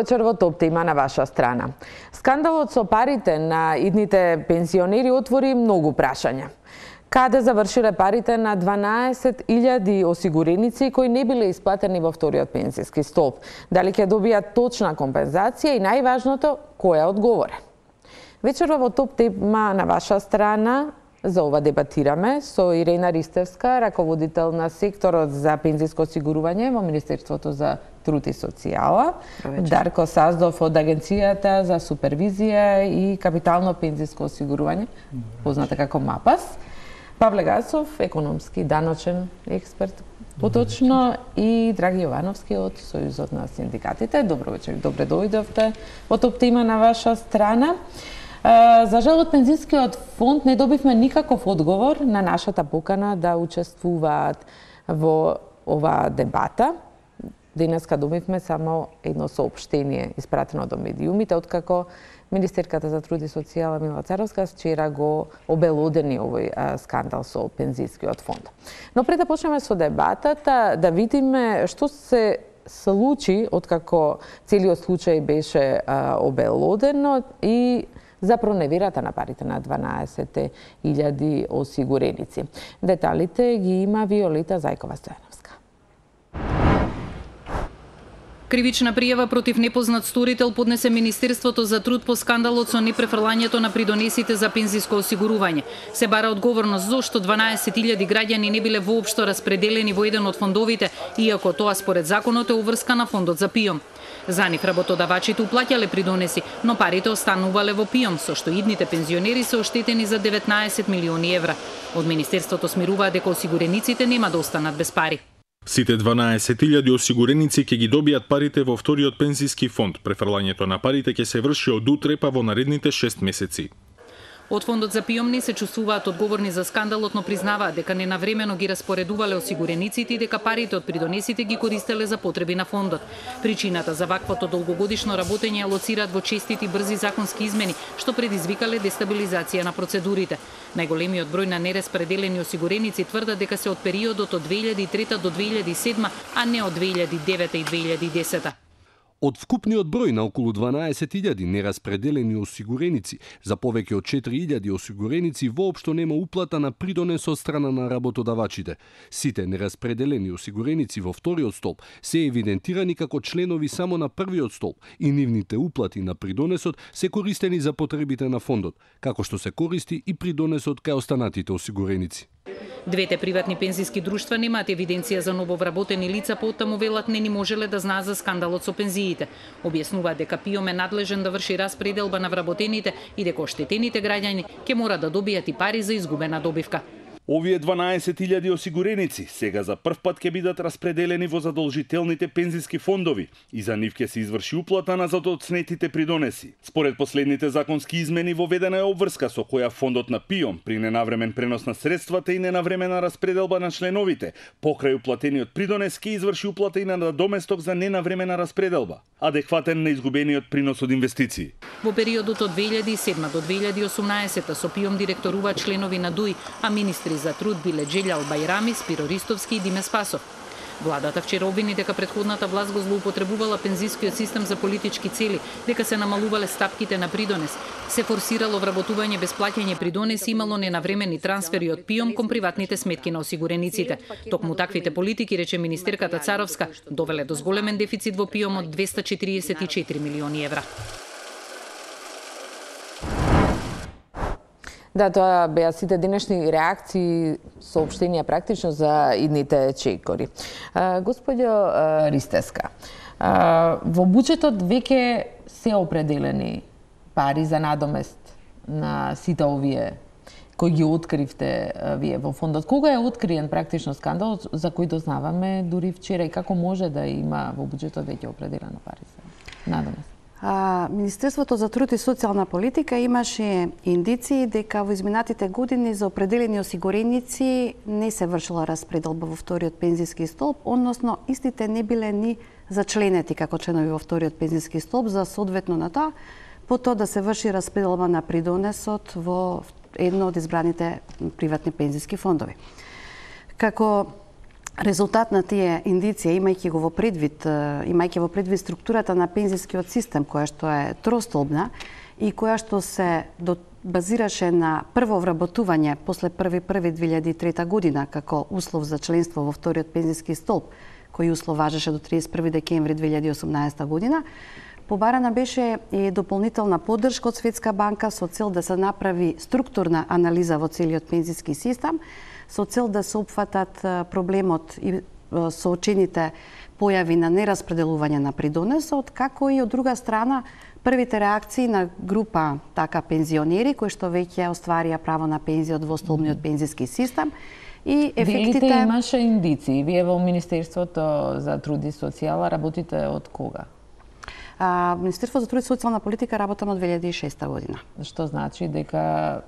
вечер во Топ тема на ваша страна. Скандалот со парите на идните пензионери отвори многу прашања. Каде завршиле парите на 12.000 осигуреници кои не биле исплатени во вториот пензиски столб? Дали ќе добијат точна компензација и најважното, кој е одговорен? Вечерва во Топ тема на ваша страна за ова дебатираме со Ирена Ристевска, раководител на секторот за пензиско осигурување во Министерството за труд и социјала, Дарко Саздов од Агенцијата за супервизија и капитално пензиско осигурување, позната како МАПАС, Павле Гасов, економски даночен експерт, поточно, и Драги Јовановски од Сојузот на синдикатите. Добро вечер, добре дојдовте во Топ тема на ваша страна. За жал од пензискиот фонд не добивме никаков одговор на нашата покана да учествуваат во ова дебата. Денеска добивме само едно соопштение испратено до медиумите, откако Министерката за труд и социјала Мила Царовска вчера го обелодени овој скандал со пензискиот фонд. Но пред да почнеме со дебатата, да видиме што се случи откако целиот случај беше обелодено и за проневерата на парите на 12.000 осигуреници. Деталите ги има Виолета Зајкова-Стојановска. Кривична пријава против непознат сторител поднесе Министерството за труд по скандалот со непрефрлањето на придонесите за пензиско осигурување. Се бара одговорност зошто 12.000 граѓани не биле воопшто распределени во еден од фондовите, иако тоа според законот е уврска на фондот за ПИОМ. За нив работодавачите уплаќале придонеси, но парите останувале во ПИОМ, со што идните пензионери се оштетени за 19 милиони евра. Од Министерството смируваат дека осигурениците нема да останат без пари. Сите 12.000 осигуреници ќе ги добијат парите во вториот пензиски фонд. Префрлањето на парите ќе се врши од утре па во наредните 6 месеци. Од фондот за ПИОМ не се чувствуваат одговорни за скандалот, но признаваат дека ненавремено ги распоредувале осигурениците и дека парите од придонесите ги користеле за потреби на фондот. Причината за ваквото долгогодишно работење алоцираат во честити брзи законски измени, што предизвикале дестабилизација на процедурите. Најголемиот број на нераспределени осигуреници тврдат дека се од периодот од 2003 до 2007, а не од 2009 и 2010. Од вкупниот број на околу 12.000 нераспределени осигуреници, за повеќе од 4.000 осигуреници воопшто нема уплата на придонес од страна на работодавачите. Сите нераспределени осигуреници во вториот столб се евидентирани како членови само на првиот столб и нивните уплати на придонесот се користени за потребите на фондот, како што се користи и придонесот кај останатите осигуреници. Двете приватни пензиски друштва немаат евиденција за нововработени лица, потаму велат не ни можеле да знаат за скандалот со пензиите. Објаснуваат дека ПИОМ е надлежен да врши распределба на вработените и дека оштетените граѓани ќе мора да добијат и пари за изгубена добивка. Овие 12.000 осигуреници сега за прв пат ќе бидат распределени во задолжителните пензиски фондови и за нив ќе се изврши уплата на задоцнетите придонеси. Според последните законски измени воведена е обврска со која фондот на ПИОМ при ненавремен пренос на средствата и ненавремена распределба на членовите покрај уплатениот придонес ќе изврши уплата и на надоместок за ненавремена распределба, адекватен на изгубениот принос од инвестиции. Во периодот од 2007 до 2018 со ПИОМ директоруваат членови на ДУИ, а министри за труд биле Джелјал Бајрами, Спиро Ристовски и Диме Спасов. Владата вчера обвини дека претходната власт го злоупотребувала пензискиот систем за политички цели, дека се намалувале стапките на придонес, се форсирало вработување без плаќање придонес и имало ненавремени трансфери од ПИОМ кон приватните сметки на осигурениците. Токму таквите политики, рече министерката Царовска, довеле до зголемен дефицит во ПИОМ од 244 милиони евра. Да, тоа беа сите денешни реакции, соопштенија практично за идните чекори. Господјо Ристевска, во буџетот веќе се определени пари за надомест на сите овие кои ги откривте вие во фондот. Кога е откриен практично скандал за кој дознаваме дури вчера и како може да има во буџетот веќе определено пари за надомест? Министерството за труд и социјална политика имаше индиции дека во изминатите години за определени осигуреници не се вршила распределба во вториот пензиски столб, односно истите не биле ни зачленети како членови во вториот пензиски столб, за соодветно на тоа, потоа да се врши распределба на придонесот во едно од избраните приватни пензиски фондови. Како резултат на тие индиција, имајќи во предвид структурата на пензискиот систем, која што е тростолбна и која што се базираше на прво вработување после 1.1.2003 година како услов за членство во вториот пензиски столб, кој услов важеше до 31 декември 2018 година, побарана беше и дополнителна поддршка од Светска банка со цел да се направи структурна анализа во целиот пензиски систем, со цел да се опфатат проблемот и соочените појави на нераспределување на придонесот, како и од друга страна првите реакции на група така пензионери кои што веќе остварија право на пензија од двостолбниот пензиски систем и ефектите. Велите имаше индиции. Вие во Министерството за труд и социјала работите од кога? Министерството за труд и социјална политика работам од 2006 година. Што значи дека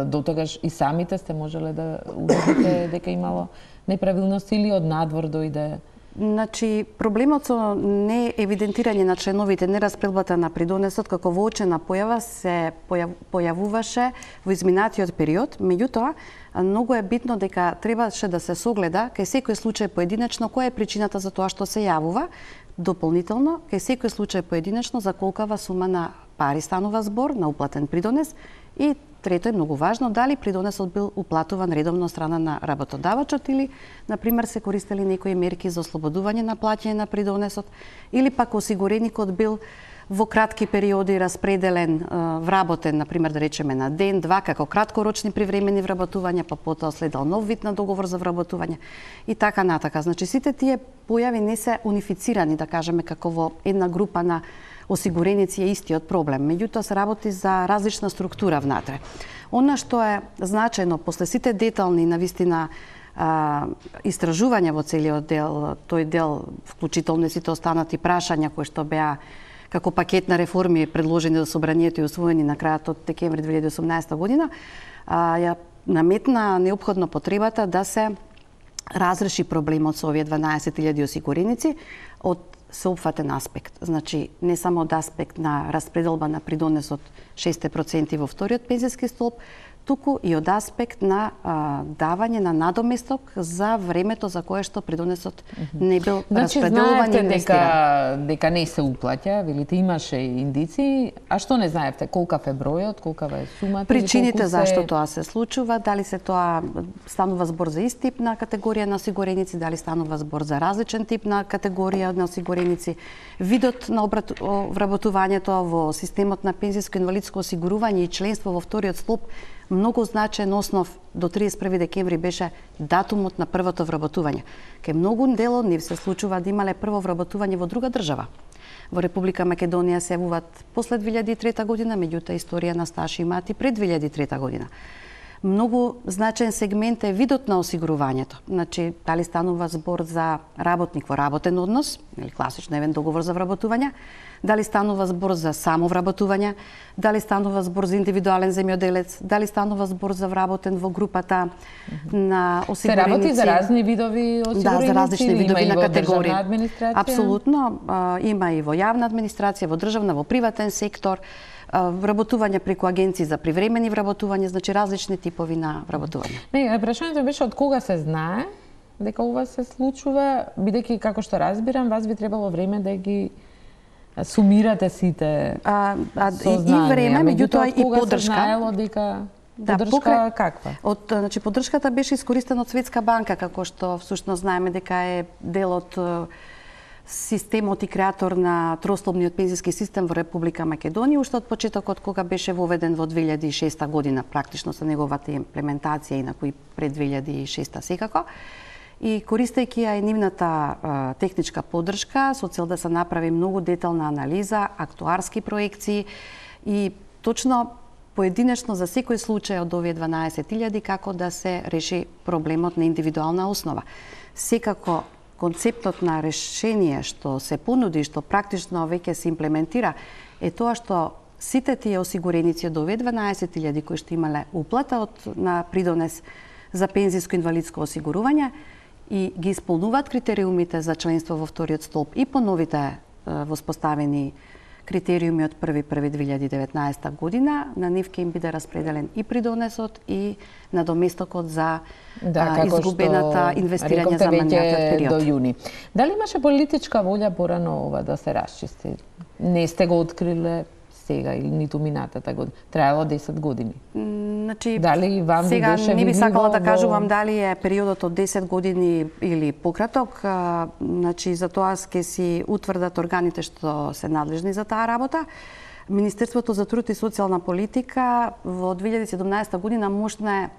до тогаш и самите сте можеле да увидите дека имало неправилности или од надвор дојде? Значи, проблемот со неевидентирање на членовите, нераспределбата на придонесот како воочена појава се појавуваше во изминатиот период, меѓутоа многу е битно дека требаше да се согледа кај секој случај поединечно која е причината за тоа што се јавува, дополнително кај секој случај поединечно за колкава сума на пари станува збор на уплатен придонес и трето е многу важно дали придонесот бил уплатуван редовно од страна на работодавачот или на пример се користели некои мерки за ослободување на плаќање на придонесот или пак осигуреникот бил во кратки периоди распределен, вработен, на пример да речеме на ден, два како краткорочни привремени вработувања, па потоа следел нов вид на договор за вработување и така натака. Значи сите тие појави не се унифицирани, да кажеме, како во една група на осигуреници е истиот проблем, меѓутоа се работи за различна структура внатре. Она што е значајно после сите детални навистина истражувања во целиот дел, тој дел вклучително сите останати прашања кои што беа како пакет на реформи предложени до собранието и усвоени на крајот од декември 2018 година, ја наметна неопходно потребата да се разреши проблемот со овие 12.000 осигуреници од сеопфатен аспект. Значи, не само од аспект на распределба на придонесот 6% во вториот пензиски столб, туку и од аспект на давање на надоместок за времето за кое што придонесот не бил распределуван и инвестиран. Дека не се уплаќа, велите имаше индиции, а што не знаевте? Колкав е бројот, колкава е сумата? Причините зашто тоа се случува, дали се тоа станува збор за ист тип на категорија на осигуреници, дали станува збор за различен тип на категорија на осигуреници, видот на вработувањето во системот на пензиско инвалидско осигурување и членство во вториот столб. Многу значаен основ до 31 декември беше датумот на првото вработување. Кај многу дело нив се случува да имале прво вработување во друга држава. Во Република Македонија се јавуваат после 2003 година, меѓутоа историја на стаж имаат и пред 2003 година. Многу значаен сегмент е видот на осигурувањето. Значи, дали станува збор за работник во работен однос, или класично евен договор за вработување, дали станува збор за само вработување, дали станува збор за индивидуален земјоделец, дали станува збор за вработен во групата на осигуреници. Се работи за разни видови осигуреници? Да, за различни видови на категории. Администрација? Апсолутно, има и во јавна администрација, во државна, во приватен сектор, вработување преку агенции за привремени вработување, значи различни типови на вработување. Не, прашањето беше од кога се знае дека ова се случува, бидејќи како што разбирам, вас би требало време да ги сумирате сите сознанија. И време, меѓутоа и поддршка. Кога се знаело дека поддршка каква? Значи поддршката беше искористена од Светска банка, како што всушност знаеме дека е дел од системот и креатор на трослобниот пензиски систем во Република Македонија, уште од почетокот кога беше воведен во 2006 година, практично со неговата имплементација, инаку и пред 2006 секако. И користејќи ја и нивната техничка поддршка со цел да се направи многу детална анализа, актуарски проекции и точно поединечно за секој случај од овие 12.000 како да се реши проблемот на индивидуална основа. Секако концептот на решение што се понуди, што практично веќе се имплементира, е тоа што сите тие осигуреници од овие 12.000 кои што имале уплата на придонес за пензиско инвалидско осигурување и ги исполнуваат критериумите за членство во вториот столб и по новите воспоставени критериуми од 1.1.2019 година, на нив ќе им биде распределен и придонесот и надоместокот за изгубената инвестирање за минатиот период. До јуни. Дали имаше политичка волја порано ова да се расчисти? Не сте го откриле сега или ниту минатата година? Траело 10 години. Значи, дали вам сега беше не би сакала да во... кажувам дали е периодот од 10 години или пократок. Значи, за тоа ќе си утврдат органите што се надлежни за таа работа. Министерството за труд и социјална политика во 2017 година можна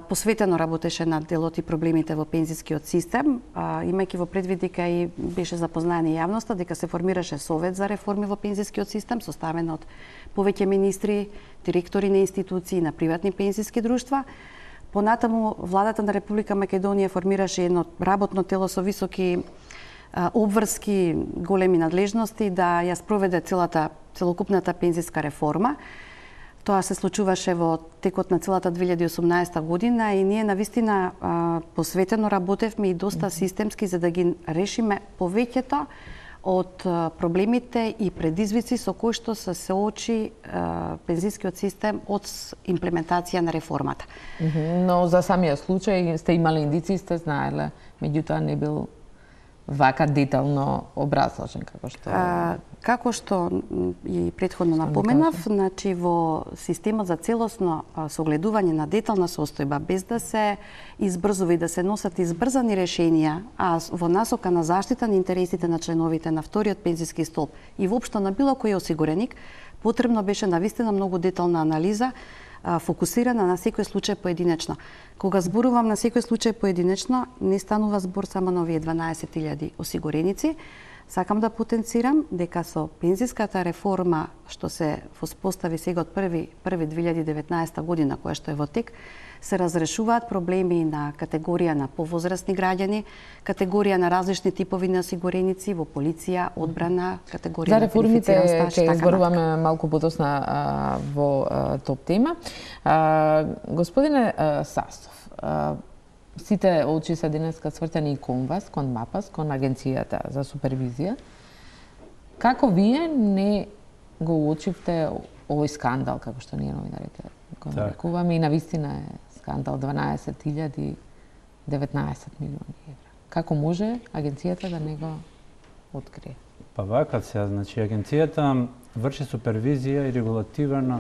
посветено работеше на делот и проблемите во пензискиот систем, имајќи во предвид дека и беше запознаена јавноста дека се формираше совет за реформи во пензискиот систем, составен од повеќе министри, директори на институции, на приватни пензиски друштва. Понатаму, владата на Република Македонија формираше едно работно тело со високи обврски, големи надлежности да ја спроведе целокупната пензиска реформа. Тоа се случуваше во текот на целата 2018 година и ние навистина посветено работевме и доста системски за да ги решиме повеќето од проблемите и предизвици со кои што се соочи пензискиот систем од имплементација на реформата. Но за самиот случај сте имали индици, сте знаеле, меѓутоа не бил вака детално образложен како што и претходно напоменав, значи во системот за целосно согледување на детална состојба без да се избрзува и да се носат избрзани решенија, а во насока на заштита на интересите на членовите на вториот пензиски столб и воопшто на било кој осигуреник, потребно беше навистина многу детална анализа, фокусирана на секој случај поединечно. Кога зборувам на секој случај поединечно, не станува збор само на овие 12.000 осигуреници. Сакам да потенцирам дека со пензиската реформа што се воспостави сега од 1.1.2019 година, која што е во тек, се разрешуваат проблеми на категорија на повозрастни граѓани, категорија на различни типови на осигуреници во полиција, одбрана, категорија за на реформите стаж, ќе зборуваме малку подосна во топ тема. Господине Сасов, сите очи се денеска свртени кон вас, кон МАПАС, кон Агенцијата за супервизија. Како вие не го уочивте овој скандал, како што ние новинарите го нарекуваме, и навистина е скандал 12.019 милиони евра. Како може агенцијата да не го открие? Па вака се, значи агенцијата врши супервизија и регулатива на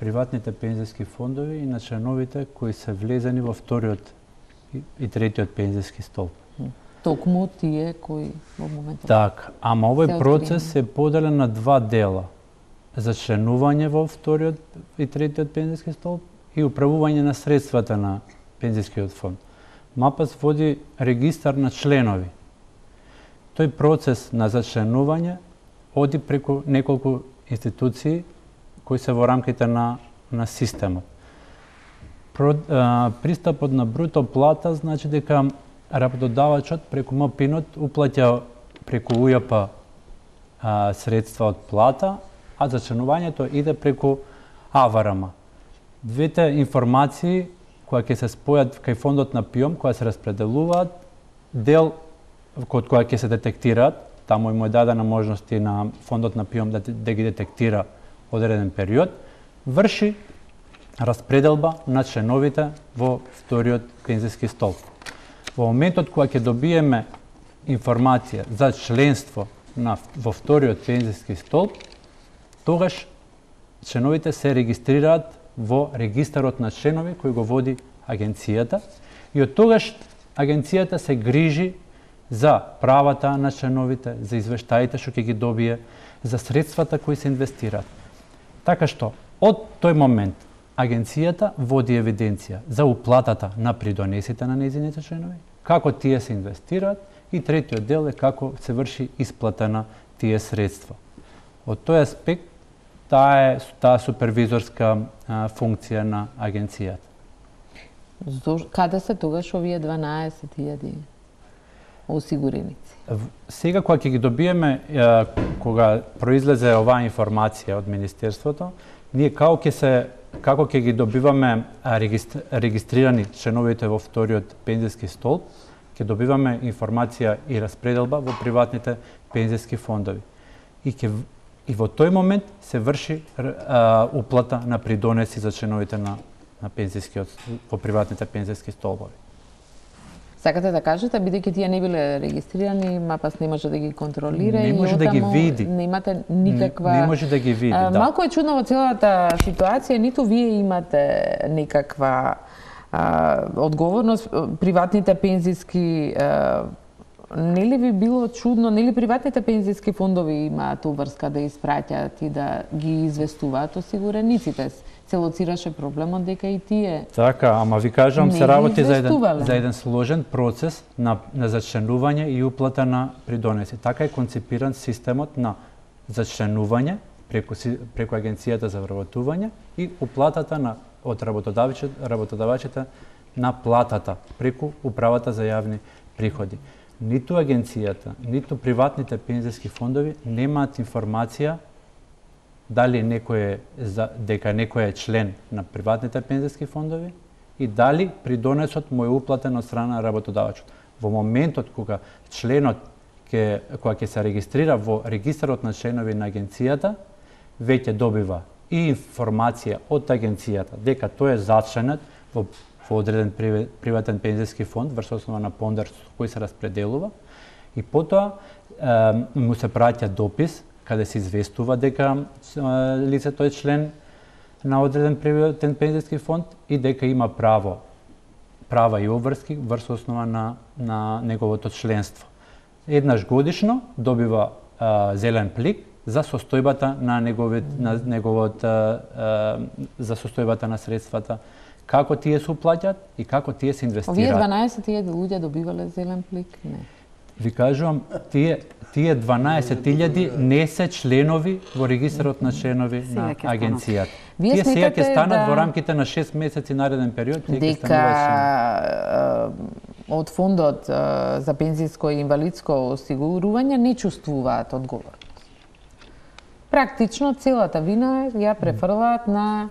приватните пензиски фондови и на членовите кои се влезени во вториот и третиот пензиски столб. Токму тие кои во моментот... Так, ама овој процес е поделен на два дела. За членување во вториот и третиот пензиски столб и управување на средствата на пензискиот фонд. МАПАС води регистар на членови. Тој процес на зачленување оди преку неколку институции кои се во рамките на системот. Пристапот на бруто плата значи дека работодавачот преку МПИНот уплаќа преку УЈП средства од плата, а зачленувањето иде преку АВРМ. Двете информации кои ќе се спојат кај фондот на ПИОМ, кои се распределуваат, дел код која ќе се детектираат, таму им е дадена можности на фондот на ПИОМ да ги детектира одреден период, врши распределба на членовите во вториот пензиски столб. Во моментот кога ќе добиеме информација за членство во вториот пензиски столб, тогаш членовите се регистрираат во регистарот на членови кој го води агенцијата и од тогаш агенцијата се грижи за правата на членовите, за извештаите што ќе ги добие, за средствата кои се инвестираат. Така што, од тој момент, агенцијата води евиденција за уплатата на придонесите на нејзините членови, како тие се инвестираат и третиот дел е како се врши исплата на тие средства. Од тој аспект, таа супервизорска функција на агенцијата. Каде се тогаш овие 12.000 осигуреници? Сега кога ќе ги добиеме, кога произлезе оваа информација од Министерството, ние како ќе ги добиваме регистрирани членовите во вториот пензиски столб, ќе добиваме информација и распределба во приватните пензиски фондови. И ќе И во тој момент се врши уплата на придонеси за членовите на пензискиот во приватните пензиски столбови. Сакате да кажете, бидејќи тие не биле регистрирани, МАПАС не може да ги контролира не може да ги види. Немате никаква... Не може да ги види, да. Малку е чудно во целата ситуација, ниту вие имате никаква одговорност, приватните пензиски нели би било чудно, нели приватните пензиски фондови имаат обврска да испраќаат и да ги известуваат осигурениците? Се лоцираше проблемот дека и тие. Така, ама ви кажам, се работи за известувале. сложен процес на зачленување и уплата на придонеси. Така е концепиран системот на зачленување преку Агенцијата за вработување и уплатата од работодавачите на платата преку Управата за јавни приходи. Ниту агенцијата, ниту приватните пензиски фондови немаат информација дали дека некој е член на приватните пензиски фондови и дали придонесот му е уплатен од страна на работодавачот. Во моментот кога членот кога ќе се регистрира во регистарот на членови на агенцијата, веќе добива и информација од агенцијата дека тој е зачленет во одреден приватен пензиски фонд врз основа на пондар кој се распределува и потоа му се праќа допис каде се известува дека лицето е член на одреден приватен пензиски фонд и дека има права и обврски врз основа на неговото членство. Еднаш годишно добива зелен плик за состојбата за состојбата на средствата, како тие се уплаќаат и како тие се инвестираат. Овие 12.000 луѓе добивале зелен плик? Не. Ви кажувам, тие 12.000 не се членови во регистарот на членови на агенцијата. Тие сега ќе станат во рамките на 6 месеци нареден период. Дека од фондот за пензиско и инвалидско осигурување не чувствуваат одговорност. Практично целата вина ја префрлаат на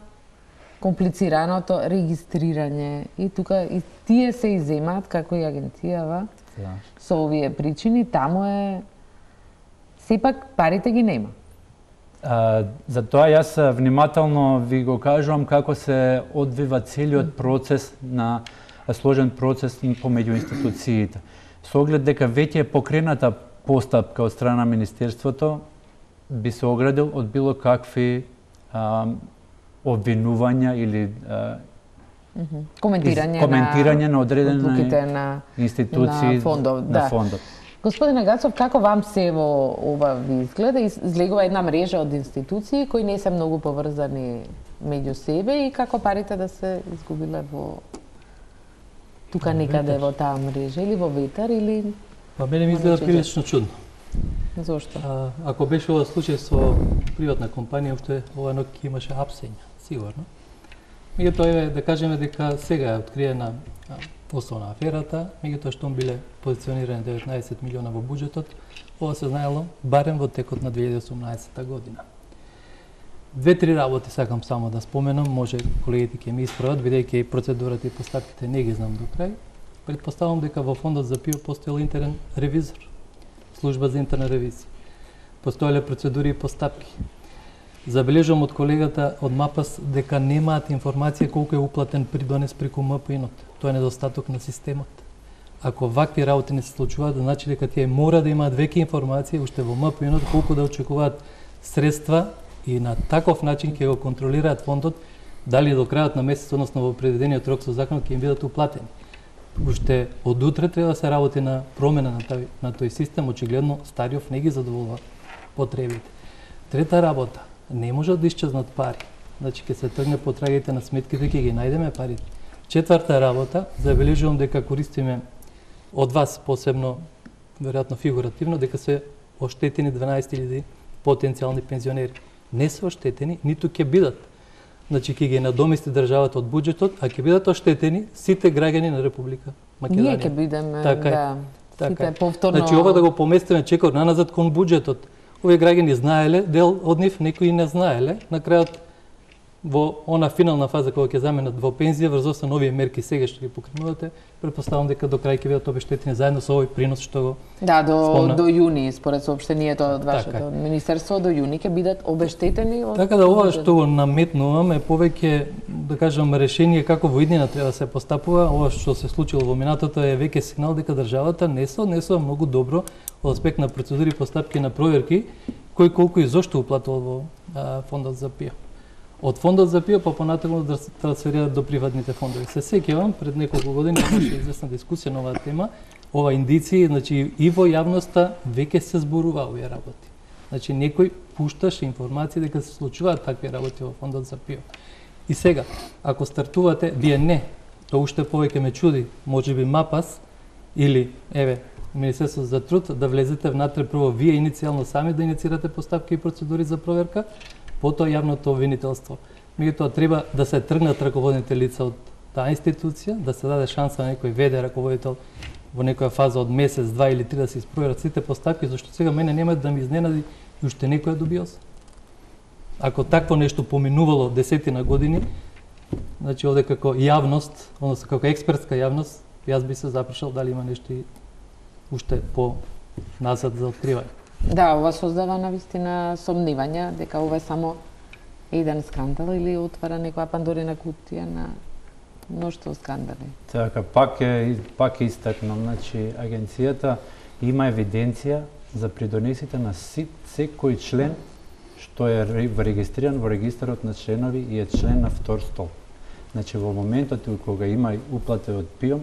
комплицираното регистрирање и тука и тие се иземаат како и агенцијава со овие причини, таму е сепак парите ги нема. Затоа јас внимателно ви го кажувам како се одвива целиот процес на сложен процес помеѓу институциите. Со оглед дека веќе е покрената постапка од страна на Министерството, би се оградил од било какви обвинувања или коментирање на одредени институции на фондот. Господине Гацов, како вам се во ова ви изгледа? Излегува една мрежа од институции кои не се многу поврзани меѓу себе и како парите да се изгубиле во тука некаде во таа мрежа или во ветар или... Па мене ми изгледа прилично чудно. Зошто? Ако беше ова случај со приватна компанија, уште ова ноќ имаше апсења, сигурно. Меѓутоа е да кажеме дека сега е откриена основна аферата, меѓутоа што биле позиционирани 19 милиона во буџетот, ова се знаело барем во текот на 2018 година. Две-три работи сакам само да споменам, може колегите ќе ми исправат, бидејќи процедурата и постапките не ги знам до крај. Предпоставам дека во фондот за ПИО постоел интерен ревизор, служба за интерна ревизија. Постоеле процедури и постапки. Забележувам од колегата од МАПАС дека немаат информација колку е уплатен придонес преку МПИНот. Тоа е недостаток на системот. Ако вакви работи не се случуваат, значи дека тие мора да имаат веќе информација уште во МПИНот колку да очекуваат средства и на таков начин ќе го контролираат фондот дали до крајот на месец, односно во предвидениот рок со законот ќе им бидат уплатени. Уште од утре треба да се работи на промена на тој систем, очигледно Стариов не ги задоволува потребите. Трета работа, не може да исчезнат пари. Значи ќе се тргне потрагите на сметките, ќе ги најдеме парите. Четврта работа, забележувам дека користиме од вас посебно, веројатно фигуративно, дека се оштетени 12.000 потенцијални пензионери. Не се оштетени, ниту ќе бидат. Значи ќе ги надомести државата од буџетот, а ќе бидат оштетени сите граѓани на Република Македонија. Ние ќе бидеме, сите повторно... Значи ова да го поместиме чекор наназад кон буџетот. Овие граѓани знаеле, дел од нив некои не знаеле, на крајот во она финална фаза кога ќе заменат во пензија врз основа нови мерки сега што ги покренувате, претпоставам дека до крај ќе бидат обештетени заедно со овој принос што го Да, спомна. до јуни според соопштението од вашето министерство до јуни ќе бидат обештетени од... Така да ова што го наметнувам е повеќе да кажам решение како во иднина треба да се постапува. Ова што се случило во минатото е веќе сигнал дека државата не се однесува многу добро од аспект на процедури, постапки на проверки кој колку и зошто уплатува во фондот за ПИО. Од фондот за ПИО па понатаму да трансферира до приватните фондови. Се сеќавам пред неколку години имаше известна дискусија на оваа тема, ова индици, значи и во јавноста веќе се зборува овие работи. Значи некој пушташе информации дека се случуваат такви работи во фондот за ПИО. И сега, ако стартувате, вие не, тоа уште повеќе ме чуди, можеби МАПАС или еве Министерството за труд да влезете внатре прво вие иницијално сами да иницирате постапки и процедури за проверка, потоа јавното обвинителство. Меѓутоа треба да се тргнат раководните лица од таа институција, да се даде шанса на некој веде раководител во некоја фаза од месец, 2 или 3 да се испроверат сите постапки, зашто сега мене нема да ми изненади и уште некоја добиос. Ако такво нешто поминувало десетина години, значи овде како јавност, односно како експертска јавност, јас би се запишал дали има нешто уште по назад за откривање. Да, ова создава навистина сомневања дека ова е само еден скандал или отвара некоја пандорина кутија на мноштво скандали. Така, пак ќе истакнам, значи агенцијата има евиденција за придонесите на секој член што е регистриран во регистарот на членови и е член на втор столб. Значи во моментот кога има уплати од ПИО,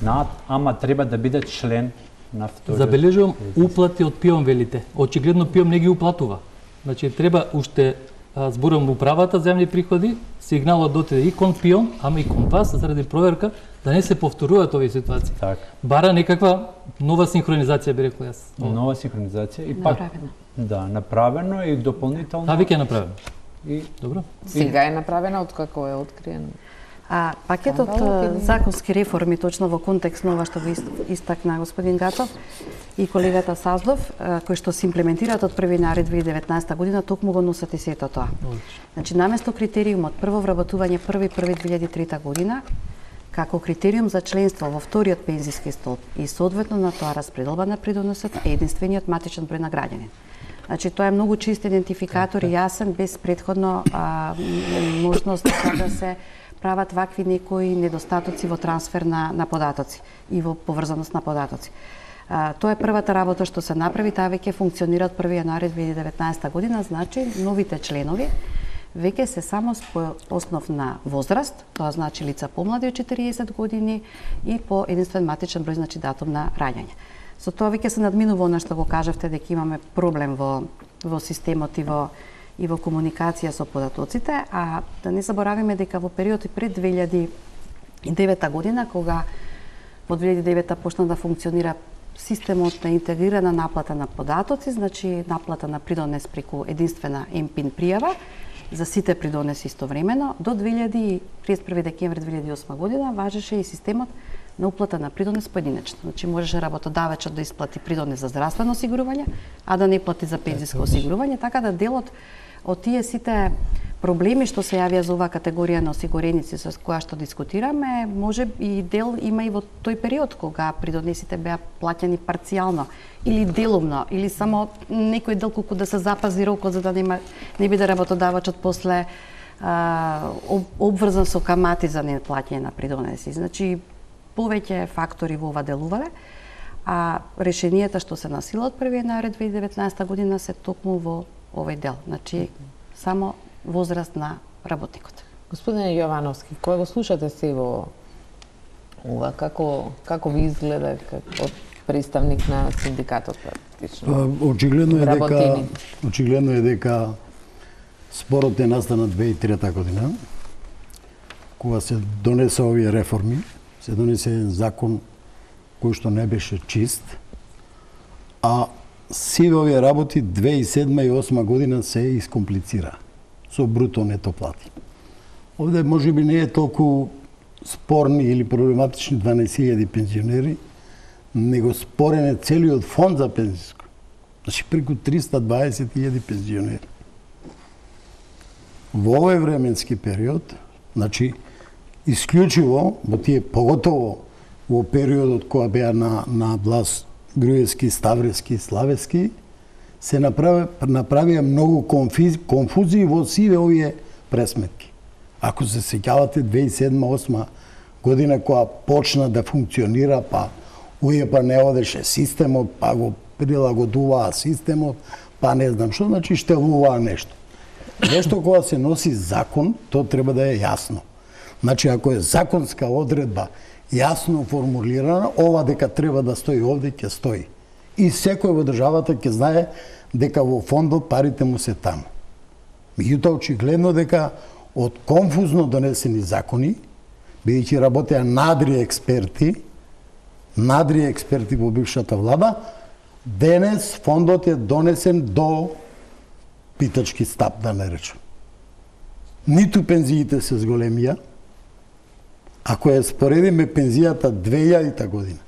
знаат, ама треба да биде член на вториот. Забележувам уплати од ПИОМ велите. Очигледно ПИОМ не ги уплатува. Значи треба уште зборувам управата за јавни приходи, сигналот дотиде и кон ПИОМ, ама и кон вас заради проверка да не се повторуваат овие ситуации. Така. Бара некаква нова синхронизација би рекол јас. Нова синхронизација и пак да, направено и дополнително. Веќе е направено. И добро. Сега е направена откако е откриен. Пакетот законски реформи точно во контекст на ова што го истакна господин Гатов и колегата Саздов, кои што се имплементираат од 1 јануари 2019 година, токму го носат и сето тоа. Значи наместо критериумот прво вработување 1.1.2003 година како критериум за членство во вториот пензиски столб и соодветно на тоа распределба на придоносот е единствениот матичен број на граѓанин. Значи тоа е многу чист идентификатор и јасен без претходно можност да се прават вакви некои недостатоци во трансфер на податоци и во поврзаност на податоци. Тоа е првата работа што се направи, таа веќе функционира од 1 јануари 2019 година, значи новите членови веќе се само по основ на возраст, тоа значи лица помлади од 40 години и по единствен матичен број, значи датум на раѓање. Со тоа веќе се надминува она што го кажавте дека имаме проблем во системот и во комуникација со податоците, а да не заборавиме дека во период и пред 2009 година, кога во 2009 почна да функционира системот на интегрирана наплата на податоци, значи наплата на придонес преку единствена МПИН пријава за сите придонеси истовремено, до 31 декември 2008 година важеше и системот на уплата на придонес поединечно. Значи можеше работодавачот да исплати придонес за здравствено осигурување, а да не плати за пензиско осигурување, така да делот од тие сите проблеми што се јавија за оваа категорија на осигуреници со која што дискутираме, може и дел има и во тој период кога придонесите беа плаќани парцијално или делумно, или само некој дел колку да се запази рокот за да не биде работодавачот после обврзан со камати за неплаќање на придонеси. Значи повеќе фактори во ова делувале, а решенијата што се на сила од 1 јануари 2019 година се токму во овој дел. Значи само возраст на работникот. Господине Јовановски, кога го слушате се во ова, како ви изгледа од представник на синдикатот практично? Очигледно е дека спорот е настана 2003 година, кога се донесе овие реформи, се донесе еден закон кој што не беше чист, а сиве овие работи 2007 и 2008 година се искомплицира со бруто нето плати. Овде можеби не е толку спорни или проблематични 12.000 пензионери, него спорен е целиот фонд за пензиско. Значи преку 320.000 пензионери. во овој временски период, значи исклучиво во тие поготово во периодот кога беа на власт Груевски, Ставрески и Славески, се направија многу конфузии во сиве овие пресметки. Ако се сеќавате 2007-2008 година кога почна да функционира, па УЕПА не одеше системот, па го прилагодуваа системот, па не знам што, значи штелуваа нешто. Нешто кога се носи закон, то треба да е јасно. Значи, ако е законска одредба јасно формулирана, ова дека треба да стои овде, ќе стои. И секој во државата ќе знае дека во фондот парите му се таму. Меѓутоа, очигледно дека од конфузно донесени закони, бидејќи работеа надри експерти во бившата влада, денес фондот е донесен до питачки стап, да не речем. Ниту пензиите се зголемија. Ако ја споредиме пензијата 2000 година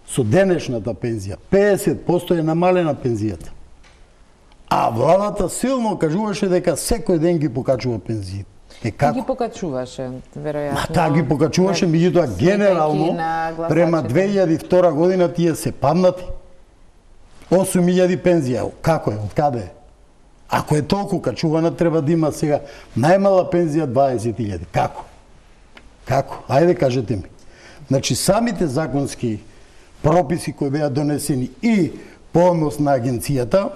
со денешната пензија, 50% е намалена пензијата. А владата силно кажуваше дека секој ден ги покачува пензиите. Како? Ги покачуваше, веројатно. Таа ги покачуваше, меѓутоа генерално према 2002 година тие се паднати. 8000 пензија. Како е? Од каде е? Ако е толку качувана, треба да има сега најмала пензија 20.000. Како? Како? Ајде кажете ми. Значи, самите законски прописи кои беа донесени и помост на агенцијата,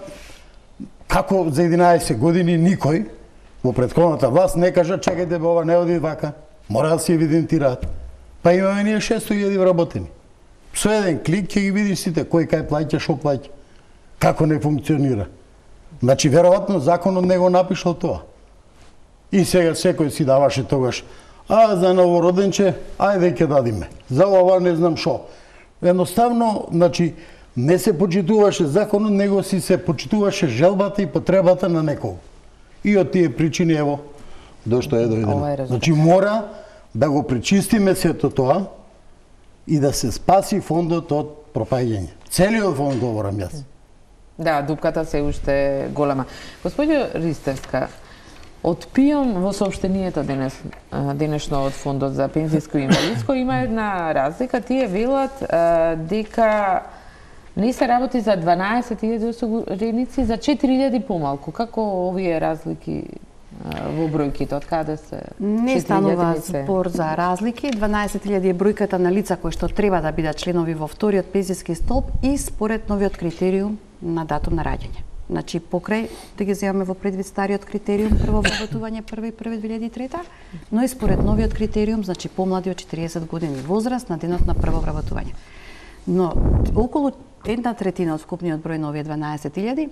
како за 11 години никој во претходната власт не кажа, чекајте, ова не оди вака, мора да се евидентираат. Па имаме ние 600.000 вработени. Со еден клик ќе ги видиш сите кој кај плаќа, шо плаќа, како не функционира. Значи, веројатно, законот не го напишал тоа. И сега секој си даваше тогаш, за новороденче, ајде ќе дадиме. За ова не знам шо. Едноставно, значи, не се почитуваше законот, него си се почитуваше желбата и потребата на некого. И од тие причини, ево, дошто е дојдено. Значи, мора да го пречистиме сето тоа и да се спаси фондот од пропаѓање. Целиот фонд говорам јас. Да, дупката се уште голема. Господјо Ристевска, од ПИОМ во соопштението денешно од Фондот за пензиско и инвалидско има една разлика. Тие велат дека не се работи за 12.000 осигуреници, за 4.000 помалку. Како овие разлики во бројките, од каде се? Не станува спор за разлики. 12.000 е бројката на лица кои што треба да бидат членови во вториот пензиски столб и според новиот критериум на датум на раѓање. Значи, покрај да ги земаме во предвид стариот критериум, прво вработување 1.1.2003, но и според новиот критериум, значи помлади од 40 години возраст на денот на прво вработување. Но околу 1/3 од вкупниот број на овие 12.000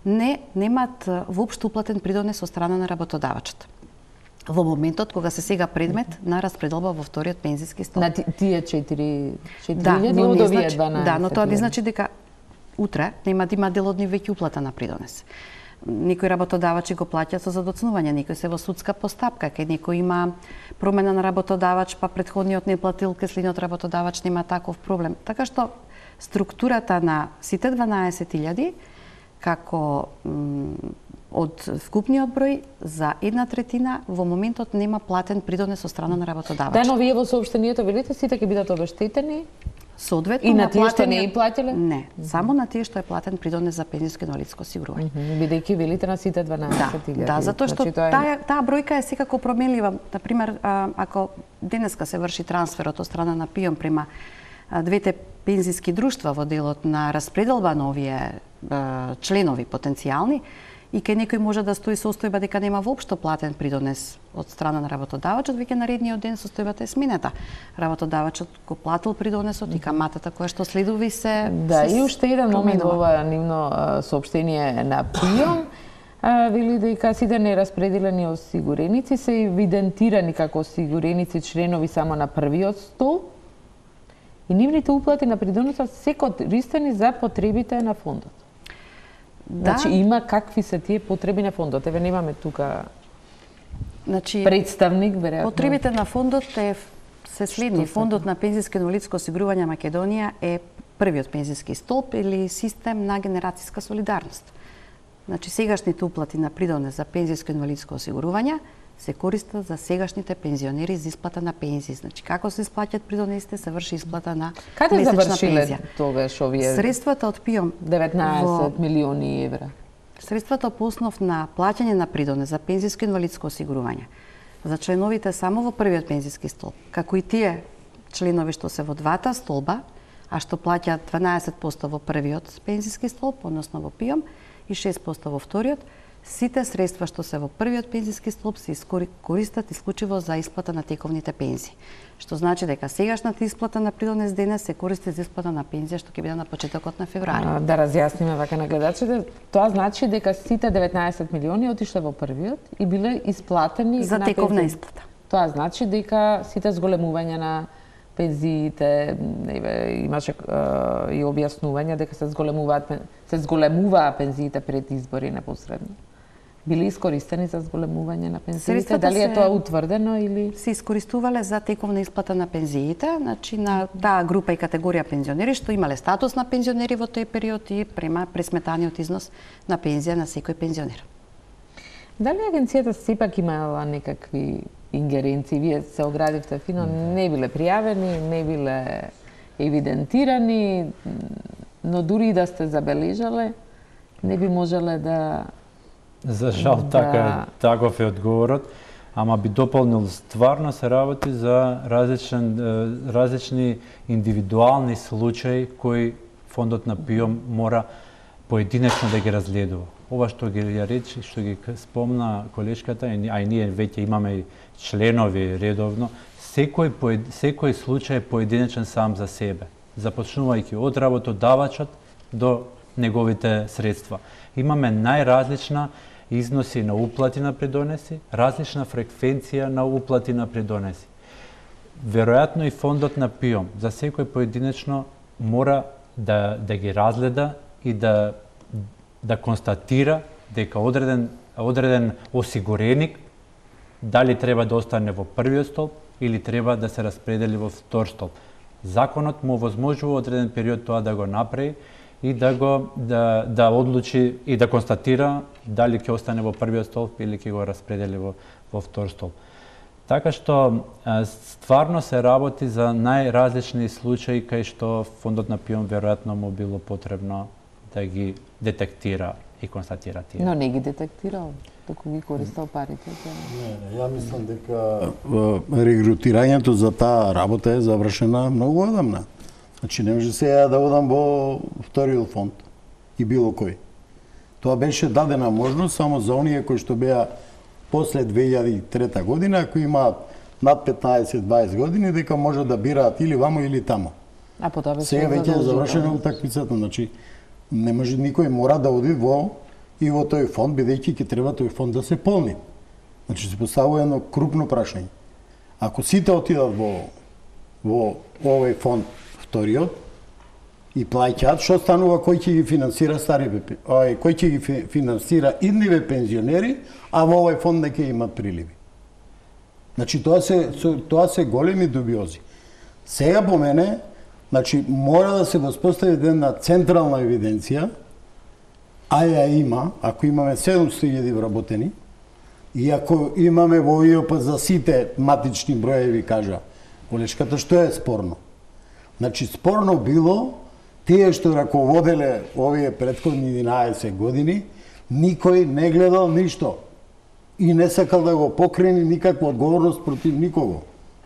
немаат воопшто уплатен придонес од страна на работодавачот. Во моментот кога се сега предмет на распределба во вториот пензиски столб. На тие 4.000 од овие 12.000. Да, но тоа не значи дека утре нема да има дел од нив веќе уплата на придонес. Некои работодавачи го плаќаат со задоцнување, некои се во судска постапка, кај некој има промена на работодавач, па претходниот не платил, кај следниот работодавач нема таков проблем. Така што структурата на сите 12.000 како од вкупниот број за 1/3 во моментот нема платен придонес од страна на работодавачот. Да, но вие во соопштението велите сите ќе бидат обештетени? Соодветно и на тие што не и платиле? Не, само на тие што е платен придонес за пензиско инвалидско осигурување. Бидејќи велите на сите 12.000. Да, затоа што таа бројка е секако променлива. Например, ако денеска се врши трансферот од страна на ПИОМ према двете пензиски друштва во делот на распределба на овие членови потенцијални, и кај некој може да стои состојба дека нема воопшто платен придонес од страна на работодавачот, веќе наредниот ден состојбата е сменета. Работодавачот го платил придонесот и каматата која што следува се. Да, и уште еден момент во ова нивно соопштение на ПИОМ вели дека сите нераспределени осигуреници се евидентирани како осигуреници членови само на првиот столб и нивните уплати на придонесот се користени за потребите на фондот. Да. Значи има какви се тие потреби на фондот. Еве немаме тука представник, веројатно. Потребите на фондот се следни. Фондот на пензиско инвалидско осигурување Македонија е првиот пензиски столб или систем на генерацијска солидарност. Значи сегашните уплати на придонес за пензиско инвалидско осигурување се користат за сегашните пензионери за исплата на пензии. Значи како се исплаќаат придонесите, се врши исплата на Каде месечна завршиле пензија. тогаш овие Средствата од ПИОМ 19 милиони евра? Средствата по основ на плаќање на придонес за пензиско инвалидско осигурување за членовите само во првиот пензиски столб, како и тие членови што се во двата столба, а што плаќаат 12% во првиот пензиски столб, односно во ПИОМ, и 6% во вториот, сите средства што се во првиот пензиски столб се користат исклучиво за исплата на тековните пензии. Што значи дека сегашната исплата на придонес денес се користи за исплата на пензија што ќе биде на почетокот на февруари. Да разјасниме вака на гледачите, тоа значи дека сите 19 милиони отишле во првиот и биле исплатени за на тековна пензија. исплата. Тоа значи дека сите зголемување на пензиите, имаше и објаснување дека се зголемуваа пензиите пред избори непосредно. Били искористени за зголемување на пензиите? Дали е тоа утврдено или се искористувале за тековна исплата на пензиите, значи на таа група и категорија пензионери што имале статус на пензионери во тој период и према пресметаниот износ на пензија на секој пензионер. Дали агенцијата сепак имала некакви ингеренции? Вие се оградивте фино, не биле пријавени, не биле евидентирани, но дури и да сте забележале, не би можеле да... За жал, таков е одговорот, ама би дополнил, стварно се работи за различни индивидуални случаи кои фондот на ПИОМ мора поединечно да ги разгледува. Ова што ги речи, што ги спомна колешката, а и ние веќе имаме членови редовно, секој случај е поединечен сам за себе, започнувајќи од работодавачот до неговите средства. Имаме најразлична износи на уплати на придонеси, различна фреквенција на уплати на придонеси. Веројатно и фондот на ПИОМ за секој поединечно мора да ги разгледа и да констатира дека одреден осигуреник дали треба да остане во првиот столб или треба да се распредели во втор столб. Законот му овозможува одреден период тоа да го направи и да одлучи и да констатира дали ќе остане во првиот столб или ќе го распредели во втор столб. Така што стварно се работи за најразлични случаи кај што фондот на ПИОМ веројатно му било потребно да ги детектира и констатира тие. Но не ги детектирал, току ги користел парите. Не, ја мислам дека регрутирањето за таа работа е завршена многу одамна. Значи не може сега да одам во вториот фонд и било кој. Тоа беше дадена можност само за оние кои што беа после 2003 година, ако имаат над 15-20 години, дека може да бираат или вамо или тамо. А потоа беше сега веќе е завршена утакмицата, значи не може никој мора да оди во тој фонд, бидејќи ќе треба тој фонд да се полни. Значи се поставува едно крупно прашање. Ако сите отидат во овој фонд вториот и плаќаат, што станува, кој ќе ги финансира кој ќе ги финансира идниве пензионери, а во овој фонд не ќе имат приливи. Значи тоа се големи дубиози. Сега по мене, значи мора да се воспостави една централна евиденција, а ја има, ако имаме 700.000 вработени, и ако имаме во ИОП за сите матични броеви, кажа колешката, што е спорно? Значи, спорно било, тие што раководеле овие претходни 11 години, никој не гледал ништо и не сакал да го покрени никаква одговорност против никого.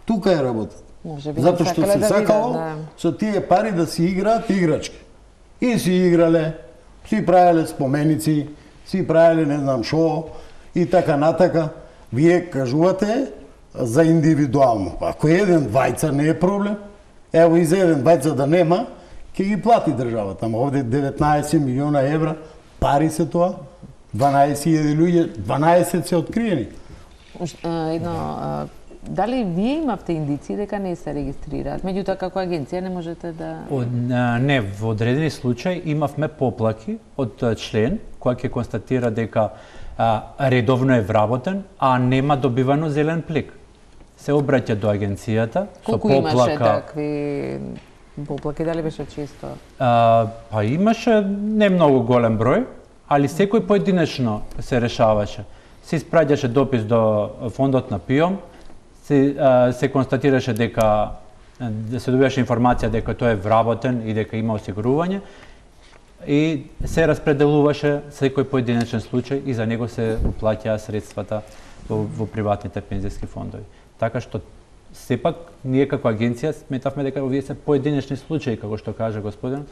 Тука е работа. Затоа што се сакало со тие пари да си играат играчки. И си играле, си правеле споменици, си правеле не знам шо и така натака. Вие кажувате за индивидуално. Ако еден двајца не е проблем, ево и за еден двајца да нема, ќе ги плати државата. Ама овде 19 милиона евра, пари се тоа, 12.000 луѓе, 12 се откриени. Дали вие имавте индици дека не се регистрираат? Меѓутоа, како агенција не можете да... Не, во одредени случаи имавме поплаки од член кој ќе констатира дека редовно е вработен, а нема добивано зелен плик. Се обраќа до агенцијата со поплака. Колку имаше такви поплаки, дали беше често? Па имаше не многу голем број, али секој поединечно се решаваше. Се испраќаше допис до фондот на ПИОМ, се констатираше дека се добиваше информација дека тој е вработен и дека има осигурување и се распределуваше секој поединечен случај и за него се уплаќаа средствата во приватните пензиски фондови. Така што сепак ние како агенција сметавме дека овие се поединечни случаи, како што кажа господин,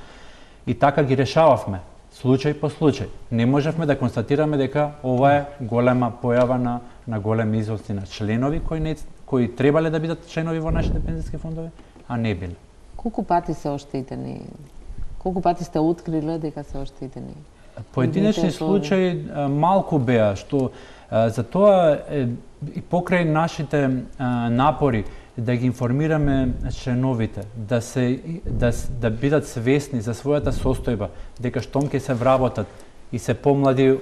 и така ги решававме случај по случај. Не можевме да констатираме дека ова е голема појава на големи износи на членови кои требале да бидат членови во нашите пензиски фондови, а не биле. Колку пати се оштетени? Колку пати сте откриле дека се оштетени? Поединечни случаи малку беа, што затоа и покрај нашите напори да ги информираме членовите, да бидат свесни за својата состојба, дека штом ќе се вработат и се помлади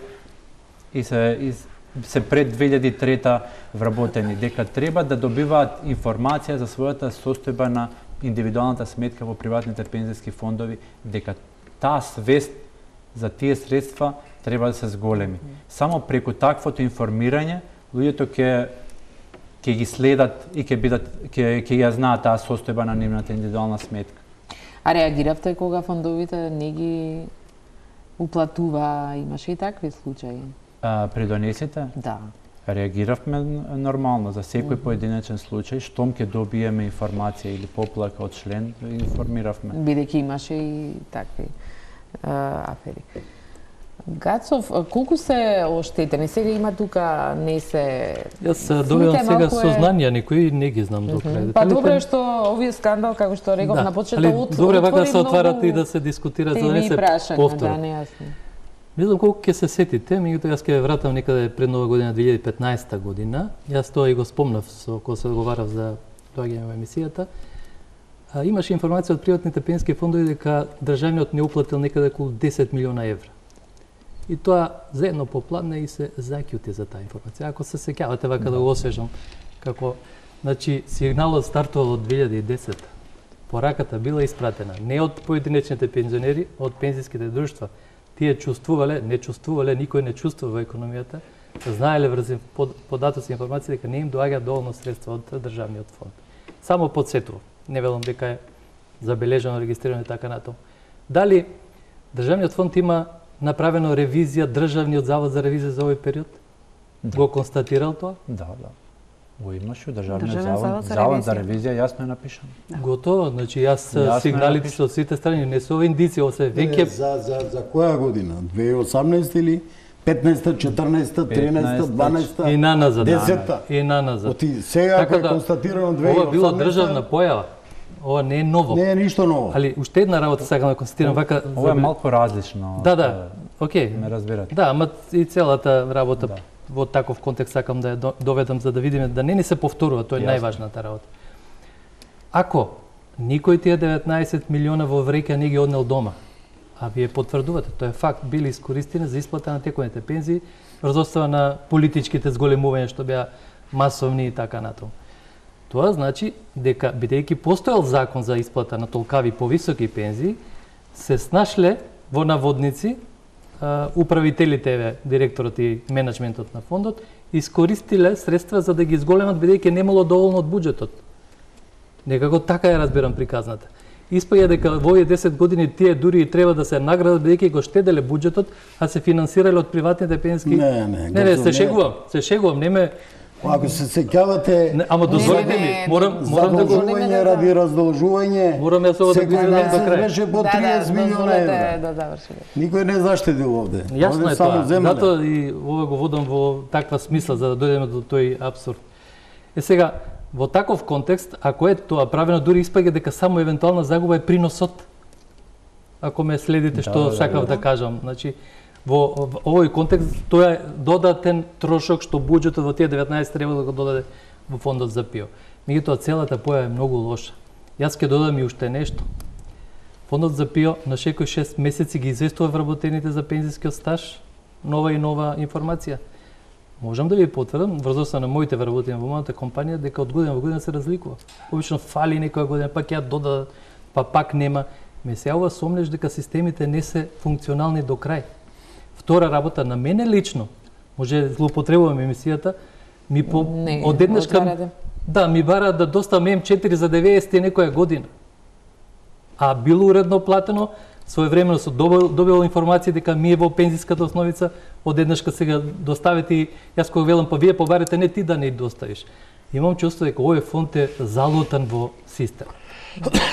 и се пред 2003 вработени, дека треба да добиваат информација за својата состојба на индивидуалната сметка во приватните пензиски фондови, дека таа свест за тие средства треба да се зголеми. Само преку таквото информирање луѓето ќе ги следат и ќе ја знаат таа состојба на нивната индивидуална сметка. А реагиравте кога фондовите не ги уплатува? Имаше и такви случаи? При донесите? Да. Реагиравме нормално за секој поединечен случај, штом ќе добиеме информација или поплака од член, информиравме. Бидејќи имаше и такви афери. Гацов, колку се оштетени? Сега има тука, не се... Јас добивам сега сознанија, некои не ги знам до крај. Па добро е што овој скандал, како што реков на почеток, добре вака се отварат и да се дискутира за да не се повтора. Да, нејасно. Не знам колку ќе се сетите, меѓутоа јас ќе вратам некаде пред нова година 2015 година. Јас тоа и го спомнав кога се договарав за доаѓање во емисијата. Имаше информација од приватните пензиски фондови дека државниот не уплатил некаде околу 10 милиона евра. И тоа заедно попладне и се заќути за таа информација. Ако се сеќавате вака да го освежам, како значи сигналот стартувал од 2010. Пораката била испратена не од поединечните пензионери, од пензиските друштва. Тие чувствувале, не чувствувале, никој не чувствува во економијата, знаеле врз податоци и информации дека не им доаѓа доволно средства од државниот фонд. Само подсетувам, не велам дека е забележано, регистрирано и така натаму. Дали државниот фонд има направено ревизија, државниот завод за ревизија за овој период? Да. Го констатирал тоа? Да. Го имаше државниот завод за ревизија, јасно е напишано. Да. Готово, значи јас сигналите од сите страни не се индиција, осе веќе за која година? 2018 или 15-та, 14-та, 13-та, 12-та, и наназад. 10-та. И наназад. Оти сега така е констатирано 2018. Ова било државна појава. Ова не е ново. Не е ништо ново. Али уште една работа сакам да констатирам вака. Ова е малку различно. Да, окей. Ме разбирате. Да, ама и целата работа во таков контекст сакам да ја доведам за да видиме да не ни се повторува, тоа е најважната работа. Ако никој тие 19 милиона во вреќа не ги однел дома, а вие потврдувате, тоа е факт, били искористени за исплата на текуните пензии врз основа на политичките зголемувања што беа масовни и така натаму. Тоа значи дека бидејќи постоел закон за исплата на толкави повисоки пензии, се снашле во наводници управителите, директорот и менеджментот на фондот, искористиле средства за да ги зголемат бидејќи немало доволно од буџетот. Некако така ја разбирам приказната. Испаѓа дека во овие 10 години тие дури и треба да се наградат бидејќи го штеделе буџетот, а се финансирале од приватните пензиски. Не, се шегувам, не ме. Ако се сеќавате, ама дозволете ми, морам да го задолжување ради раздолжување. Морам јас ова да го изведам до крај. Беше по 30 милиона евра. Да завршиме. Никој не заштедил овде. Јасно е тоа. Затоа и ова го водам во таква смисла за да дојдеме до тој апсурд. Сега во таков контекст, ако е тоа правено, дури испаѓа дека само евентуална загуба е приносот. Ако ме следите што сакав да кажам, значи во овој контекст тоа е додатен трошок што буџетот во тие 19 треба да го додаде во фондот за ПИО. Меѓутоа целата појава е многу лоша. Јас ќе додам и уште нешто. Фондот за ПИО на секој 6 месеци ги известува вработените за пензискиот стаж нова и нова информација. Можам да ви потврдам врз основа на моите вработени во мојата компанија дека од година во година се разликува. Обично фали некоја година, пак ја додадат, па пак нема. Ме се ова сомнеш дека системите не се функционални до крај. Втора работа на мене лично, може злоупотребувам емисијата, одеднаш ми бара да доставам М4 за 90 и некоја година. А било уредно платено, своевремено со добил информација дека ми е во пензиската основица, одеднаш сега доставите и јас кога велам, па вие побарете, не ти да не доставиш. Имам чувство дека овој фонд е залутан во систем.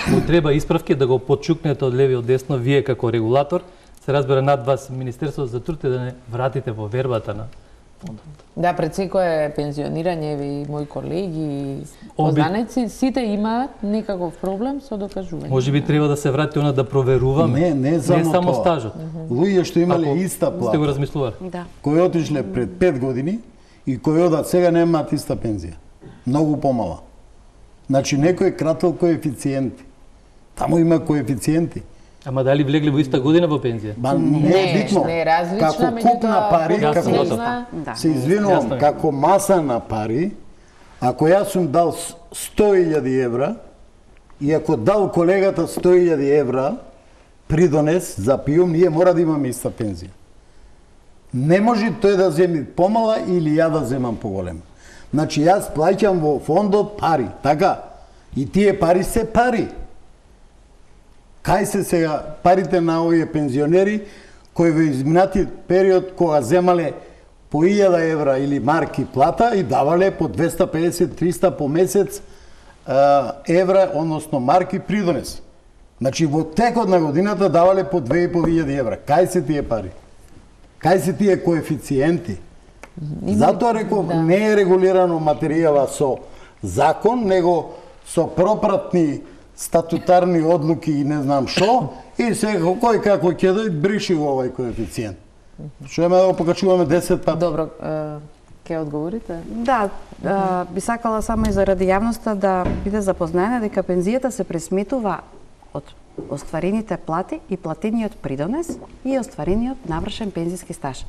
Му треба исправки да го подчукнете од леви од десно, вие како регулатор, се разбира над вас Министерството за труд, да не вратите во вербата на фондот. Да, пред секое пензионирање, и мои колеги, познаници, сите имаат некаков проблем со докажување. Може би треба да се врати она да проверуваме. Не само стажот. Луѓе што имале иста плата. Сте го размислували? Да. Кои отишле пред 5 години и кои одат сега немаат иста пензија. Многу помала. Значи некој крател коефициенти. Таму има коефициенти. Ама дали влегли во иста година во пензија? Не е битно. Не е различна, како куп на пари, се извинувам, како маса на пари, ако јас сум дал 100.000 евра и ако дал колегата 100.000 евра придонес за пиум, ние мора да имаме иста пензија. Не може тој да земи помала или ја да земам поголема. Значи јас плаќам во фондот пари, така? И тие пари се пари. Кај се сега парите на овие пензионери кои во изминати период кога земале по 1000 евра или марки плата и давале по 250-300 по месец евра, односно марки придонес. Значи во текот на годината давале по 2500 евра. Кај се тие пари? Кај се тие коефициенти? Затоа реков, не е регулирано материјава со закон, него со пропратни статутарни одлуки и не знам што, и сега кој како ќе да бриши во овој коефициент. Што има да го покачуваме 10 пати? Добро, ќе одговорите? Да, би сакала само и заради јавноста да биде запознаена дека пензијата се пресметува од остварените плати и платениот придонес и остварениот навршен пензиски стаж.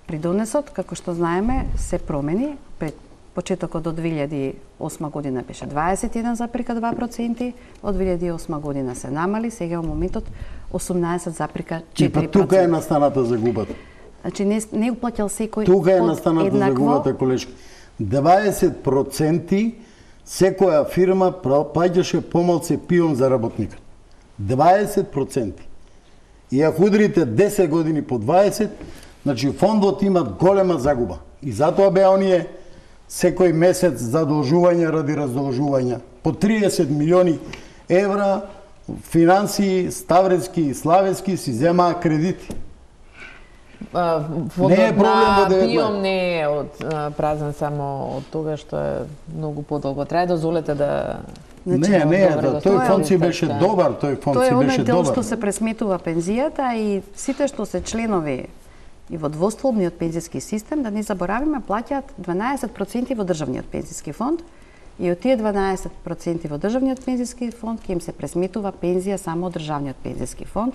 Придонесот, како што знаеме, се промени. Пред почетокот од 2008 година беше 21,2%, од 2008 година се намали, сега во моментот 18,4%. И па тука е настаната загубата. Значи не уплаќал секој тука е настаната загубата, колешка. 20% секоја фирма плаќаше помалце пиум за работникот. 20%. И ако удрите 10 години по 20, значи фондот има голема загуба. И затоа беа оние секој месец задолжување ради раздолжувања. По 30 милиони евра финансии, Ставревски и Славевски си земаа кредити. Не е проблем во 19. Пиум не е празен само од тога што е многу подолго. Трае дозволете да... тој фонд си беше добар, тој е оној дел што се пресметува пензијата и сите што се членови и во двостолбниот пензиски систем, да не заборавиме, плаќаат 12% во државниот пензиски фонд и од тие 12% во државниот пензиски фонд ќе им се пресметува пензија само од државниот пензиски фонд.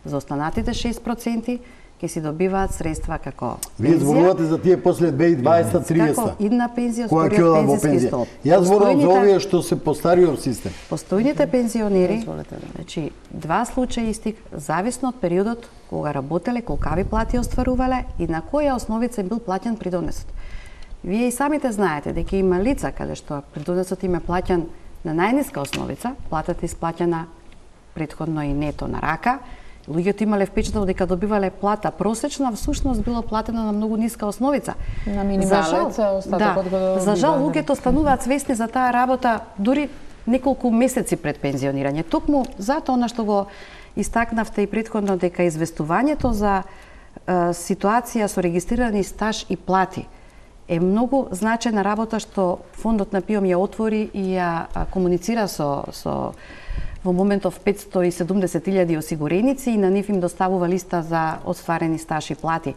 За останатите 6% ќе си добиваат средства како пензија. Вие зборувате за тие после 2020-30. Како идна пензија, вториот пензиски столб. Јас зборувам за овие што се по стариот систем. Постојните пензионери, значи два случаи истик, зависно од периодот кога работеле, колкави плати остварувале и на која основица им бил плаќан придонесот. Вие и самите знаете дека има лица каде што придонесот им е плаќан на најниска основица, платата исплаќана претходно и нето на рака. Луѓето имале впечаток дека добивале плата просечна, всушност било платено на многу ниска основица. На минималец, остатокот го добива. За жал, луѓето стануваат свесни за таа работа дури неколку месеци пред пензионирање. Токму затоа она што го истакнавте и претходно дека известувањето за ситуација со регистрирани стаж и плати е многу значајна работа што фондот на ПИОМ ја отвори и ја комуницира со во моментов 570.000 осигуреници и на нив им доставува листа за остварени стаж и плати.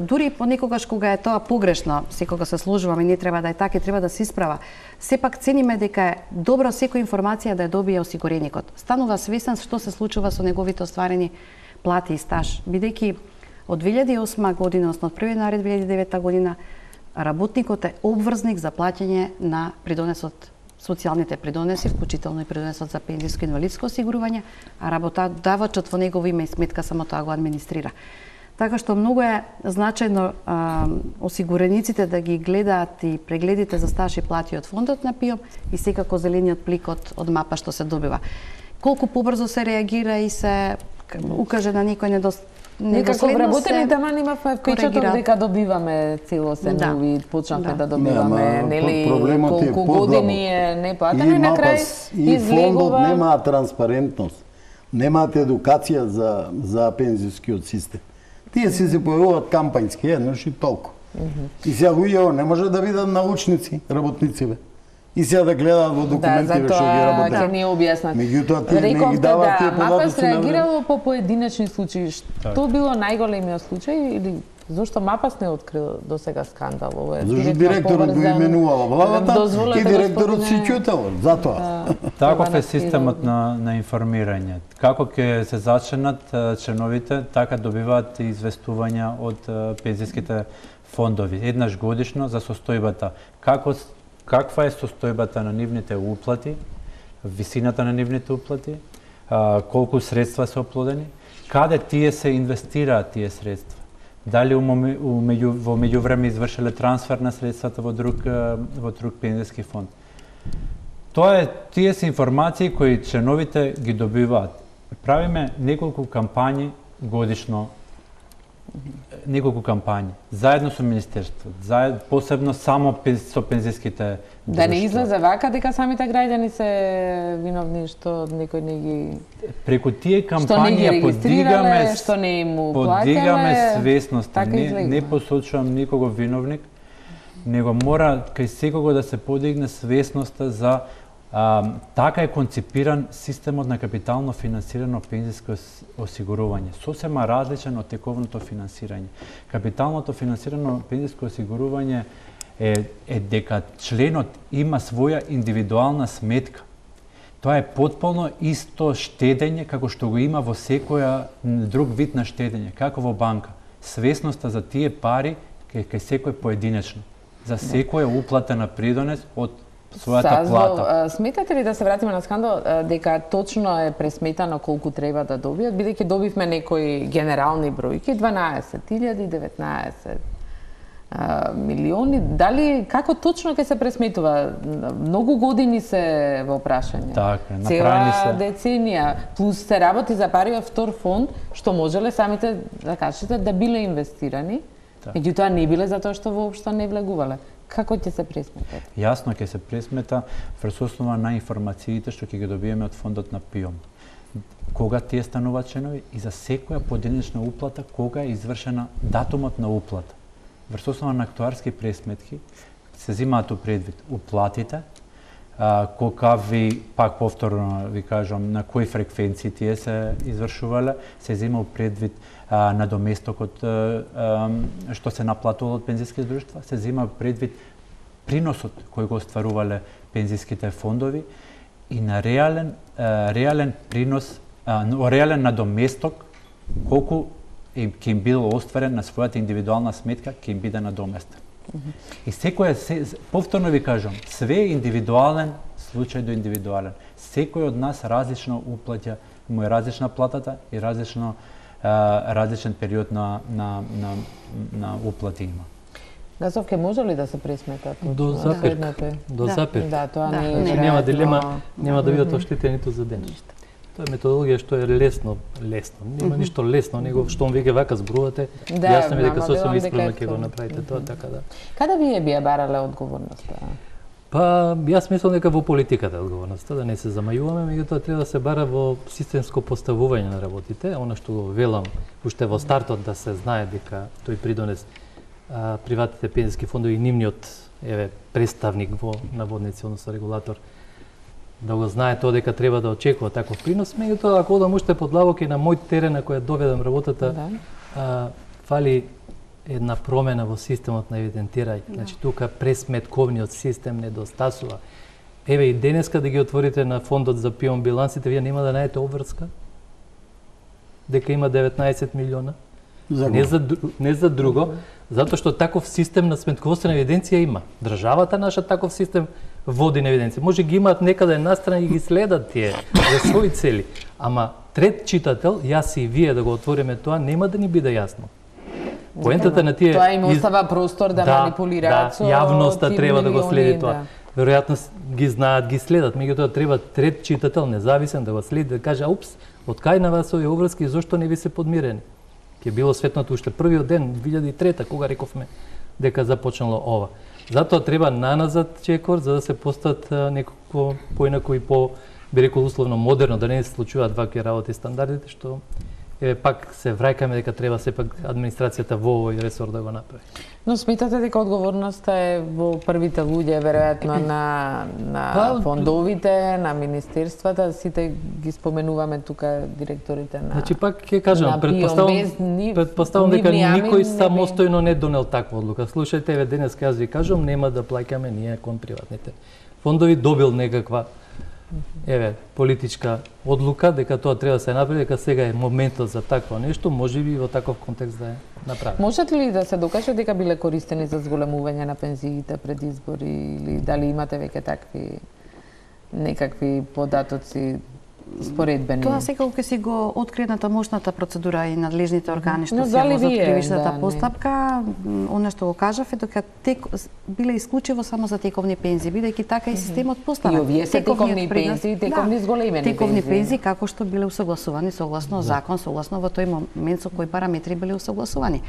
Дури понекогаш кога е тоа погрешно, секогаш се сложуваме, не треба да е така, треба да се исправа. Сепак цениме дека е добро секоја информација да ја добие осигуреникот. Станува свесен што се случува со неговите остварени плати и стаж, бидејќи од 2008 година, односно од 1 януари 2009 година, работникот е обврзник за плаќање на придонесот, социјалните придонеси, вклучително и придонесот за пензиско и инвалидско осигурување, а работодавачот во негово име и сметка само тоа го администрира. Така што многу е значајно осигурениците да ги гледаат и прегледите за стаж и плати од фондот на ПИОМ и секако зелениот плик од МАПа што се добива. Колку побрзо се реагира и се укаже на некој Некако вработените мани имавме впечаток дека добиваме целосен увид, почнавме да добиваме, нели, колку години е неплатено и на крај излегува. И фондот немаа транспарентност, немаат едукација за пензискиот систем. Тие се појавуваат кампањски, еднаш и толку. И сега луѓето не може да бидат научници, работници, и сега да гледаат во документите што ги работат. Да, ќе ни објаснат. Меѓутоа, тие не ги даваат тие податоци. МАПа се реагирало по поединечни случаи. Што било најголемиот случај или зошто МАПАС не открил до сега скандал? Зашто директорот го именувала владата и директорот си ќутел, затоа. Таков е системот на информирање. Како ќе се зачинат членовите, така добиваат известувања од пензиските фондови еднаш годишно за состојбата. Каква е состојбата на нивните уплати, висината на нивните уплати, колку средства се оплодени, каде тие се инвестираат тие средства. Дали во меѓувреме извршиле трансфер на средствата во друг пензиски фонд. Тие се информации кои членовите ги добиваат. Правиме неколку кампањи годишно, заедно со Министерството, посебно само со пензиските друштва. Да не излезе вака дека самите граѓани се виновни што некој не ги... Преку тие кампањи подигаме свесноста. Не посочувам никого виновник, него мора кај секого да се подигне свесноста за така е конципиран системот на капитално финансирано пензиско осигурување. Сосема различен од тековното финансирање. Капиталното финансирано пензиско осигурување е дека членот има своја индивидуална сметка. Тоа е потполно исто штедење како што го има во секоја друг вид на штедење, како во банка. Свесноста за тие пари кај секој поединечно, за секоја уплата на придонес од својата плата. Сметате ли да се вратиме на скандал дека точно е пресметано колку треба да добијат, бидејќи добивме некои генерални бројки, 12.019 милиони, дали како точно ќе се пресметува? Многу години се во прашање. Така, направени се. Цела деценија, плюс се работи за пари од втор фонд, што можеле самите, да кажете, да биле инвестирани, меѓутоа не биле затоа што воопшто не влегувале. Како ќе се пресмета? Јасно ќе се пресмета врз основа на информациите што ќе ги добиеме од фондот на ПИОМ. Кога тие стануваат членови и за секоја поединечна уплата, кога е извршена датумот на уплата. Врз основа на актуарски пресметки се земаат у предвид уплатите, пак повторно ви кажам, на кои фреквенции тие се извршувале, се зема у предвид надоместокот што се наплатувало од пензиски друштва, се зема предвид приносот кој го остварувале пензиските фондови и на реален принос, реален надоместок колку ќе им било остварен на својата индивидуална сметка, ќе им биде надоместен. И секој повторно ви кажам, све е индивидуален, случај до индивидуален. Секој од нас различно уплаќа, му е различна платата и различен период на уплати има. Газов, ке може ли да се пресметат? До заперка. Да, тоа не е нема дилема, нема да бидат оштетени ниту за ден. Тоа е методологија што е лесно. Нема ништо лесно, него што веќе вака зборувате, јасно ми дека сосема исправно ќе го направите тоа, така да. Каде вие би ја барале одговорноста? Па, јас мислам дека во политиката е одговорноста, да не се замајуваме, меѓутоа треба да се бара во системско поставување на работите, она што го велам уште во стартот да се знае дека тој придонес приватните пензиски фондови и нивниот представник во наводници, односно регулатор, да го знае тоа дека треба да очекува таков принос, меѓутоа ако одам уште подлабоко и на мој терен на кој доведам работата, фали една промена во системот на евидентирање. Значи тука пресметковниот систем недостасува. Еве и денеска да ги отворите на фондот за ПИОМ билансите, вие нема да најдете обврска дека има 19 милиона. Не за друго, затоа што таков систем на сметководствена евиденција има. Државата наша таков систем води на евиденција. Може ги имаат некаде настрани и ги следат тие за своји цели. Ама трет читател, јас и вие да го отвориме тоа, нема да ни биде јасно. Поентата на тие... Тоа им остава простор да манипулираат со јавноста треба да го следи тоа. Да. Веројатно ги знаат, ги следат, меѓутоа треба трет читател независен да го следи, да каже упс, од кај на вас овие обврски, зошто не ви се подмирени? Ке било светното уште првиот ден 2003 кога рековме дека започнало ова. Затоа треба наназад чекор за да се постат некако поинако и по би рекол условно модерно, да не се случуваат вакви работи стандардите што пак се враќаме дека треба сепак администрацијата во овој ресор да го направи. Но сметате дека одговорноста е во првите луѓе, веројатно на фондовите, на министерствата, сите ги споменуваме тука директорите на... Значи пак ќе кажам, предпоставам дека никој самостојно не донел таква одлука. Слушајте, еве денес јас ви кажам, нема да плаќаме ние кон приватните фондови, добил некаква политичка одлука дека тоа треба да се направи, дека сега е моментот за такво нешто, можеби во таков контекст да е направи. Можете ли да се докаже дека биле користени за зголемување на пензиите пред избори или дали имате веќе такви некакви податоци споредбени? Тоа секако ќе си го открие на тамошната процедура и надлежните органи што се возат кривичната постапка. Она што го кажав е дека биле исклучиво само за тековни пензии, бидејќи така и системот поставен. И овие се тековни пензии, тековни зголемени пензии. Тековни пензии како што биле усогласувани согласно закон, согласно во тој момент со кои параметри биле усогласувани.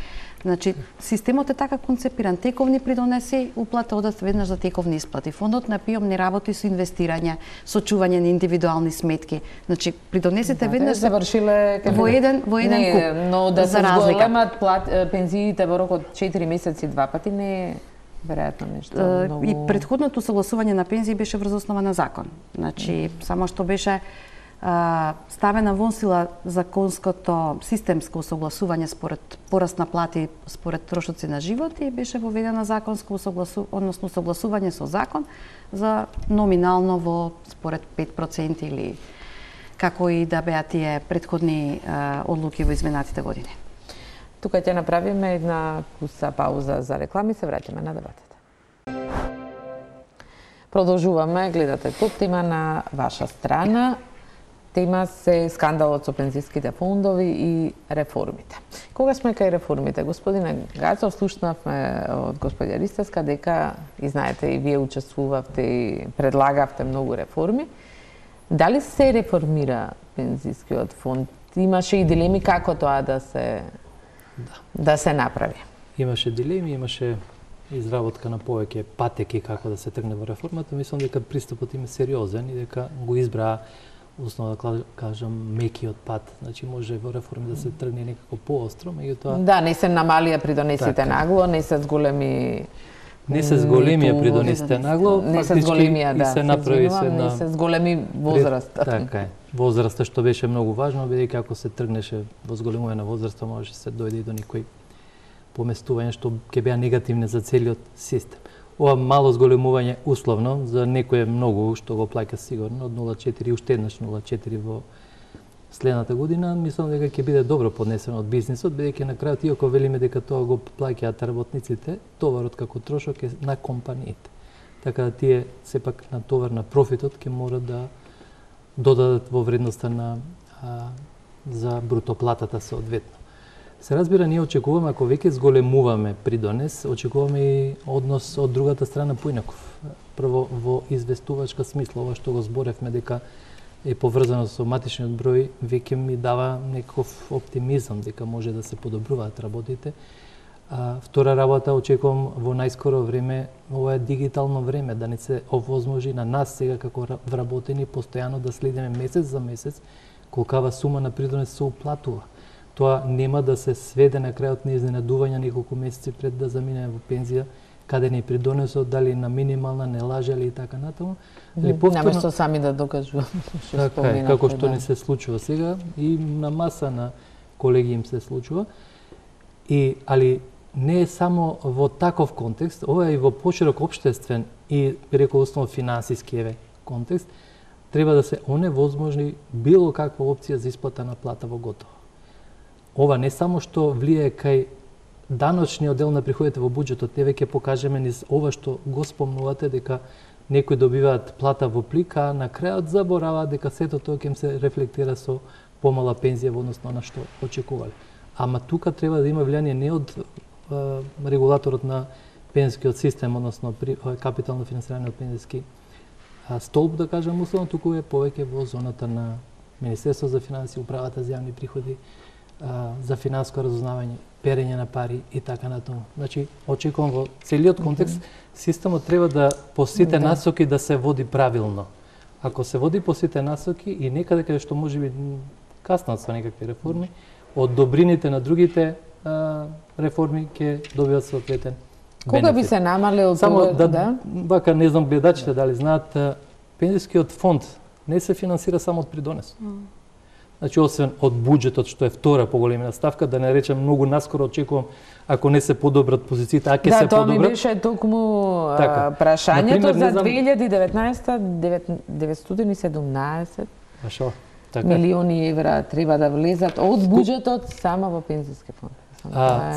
Значи, системот е така концепиран. Тековни придонеси уплата одат веднаш за тековни исплати. Фондот на ПИОМ не работи со инвестирање, со чување на индивидуални сметки. Значи, придонесите веднаш завршиле во еден куп. Но да се зголемат пензиите во рок од 4 месеци 2 пати не е веројатно нешто многу... И претходното согласување на пензии беше врз основа на закон. Значи, само што беше ставена во сила законското системско согласување според пораст на плати според трошоци на живот и беше воведена законско односно согласување со закон за номинално во според 5% или како и да беа тие претходни одлуки во изминатите години. Тука ќе направиме една куса пауза за реклами, се враќаме на дебатата. Продолжуваме, гледате топ тема на ваша страна. Тема се скандалот со пензиските фондови и реформите. Кога сме кај реформите, господине Гацов, слушнавме од господја Ристевска дека, и знаете, и вие учествувавте и предлагавте многу реформи. Дали се реформира пензискиот фонд? Имаше и дилеми како тоа да се направи? Имаше дилеми, имаше изработка на повеќе патеки како да се тргне во реформата. Мислам дека пристапот им е сериозен и дека го избраа основно да кажам мекиот пат. Значи може во реформи да се тргне некако поостро, меѓутоа да, не се намалија придонесите нагло, не се зголеми. Не се зголемија придонесите нагло, не се зголемија, да, се направи се не се зголеми возраста. Така е. Возраста што беше многу важно, бидејќи ако се тргнеше во зголемување на возраста, можеше се дојде и до некои поместување што ќе беа негативни за целиот систем. Ова мало зголемување условно за некој е многу што го плаќа сигурно од 0,4 уште еднаш 0,4 во следната година, мислам дека ќе биде добро поднесено од бизнисот, бидејќи на крајот иако велиме дека тоа го плаќаат работниците, товарот како трошок е на компаниите. Така да тие сепак на товар на профитот ќе мора да додадат во вредноста за брутоплатата соодветно. Се разбира, ние очекуваме, ако веќе зголемуваме придонес, очекуваме и однос од другата страна поинаков. Прво, во известувачка смисла, ова што го зборевме дека е поврзано со матичниот број, веќе ми дава некаков оптимизам дека може да се подобруваат работите. Втора работа, очекувам во најскоро време, ова е дигитално време, да не се овозможи на нас сега како вработени постојано да следиме месец за месец колкава сума на придонес се уплатува. Тоа нема да се сведе на крајот на изненадување неколку месеци пред да заминеме во пензија, каде ни придонесот, дали на минимална, не лажели и така натаму. Наместо сами да докажуваме што споминавте. Како што не се случува сега и на маса на колеги им се случува. Али не е само во таков контекст, ова е и во поширок општествен и рекол основно финансиски контекст, треба да се оневозможни било каква опција за исплата на плата во готово. Ова не само што влијае кај даночниот дел на приходите во буџетот, еве ќе покажеме низ ова што го спомнувате дека некои добиваат плата во плик, а на крајот забораваат дека сето тоа ќе им се рефлектира со помала пензија во односно на што очекувале. Ама тука треба да има влијание не од регулаторот на пензискиот систем, односно капитално финансирање од пензиски столб, да кажам условно, туку е повеќе во зоната на Министерство за финансии, управата за јавни приходи, за финанско разузнавање, перење на пари и така натаму. Значи, очекувам во целиот контекст, системот треба да по сите насоки да се води правилно. Ако се води по сите насоки и некаде каде што може би каснат со некакви реформи, од добрините на другите реформи ќе добиват соодветен Кога бенефит. би се намалил Само тоа? да, вака не знам гледачите дали знаат, пензискиот фонд не се финансира само од придонес. Значи, освен од буџетот, што е втора поголемина ставка, да не речем многу наскоро очекувам, ако не се подобрат позициите, а ќе се тоа ми подобрат. беше токму Така. прашањето Например, не за знам- 2019 917 А шо? Така. милиони евра треба да влезат од буџетот само во пензиски фонд.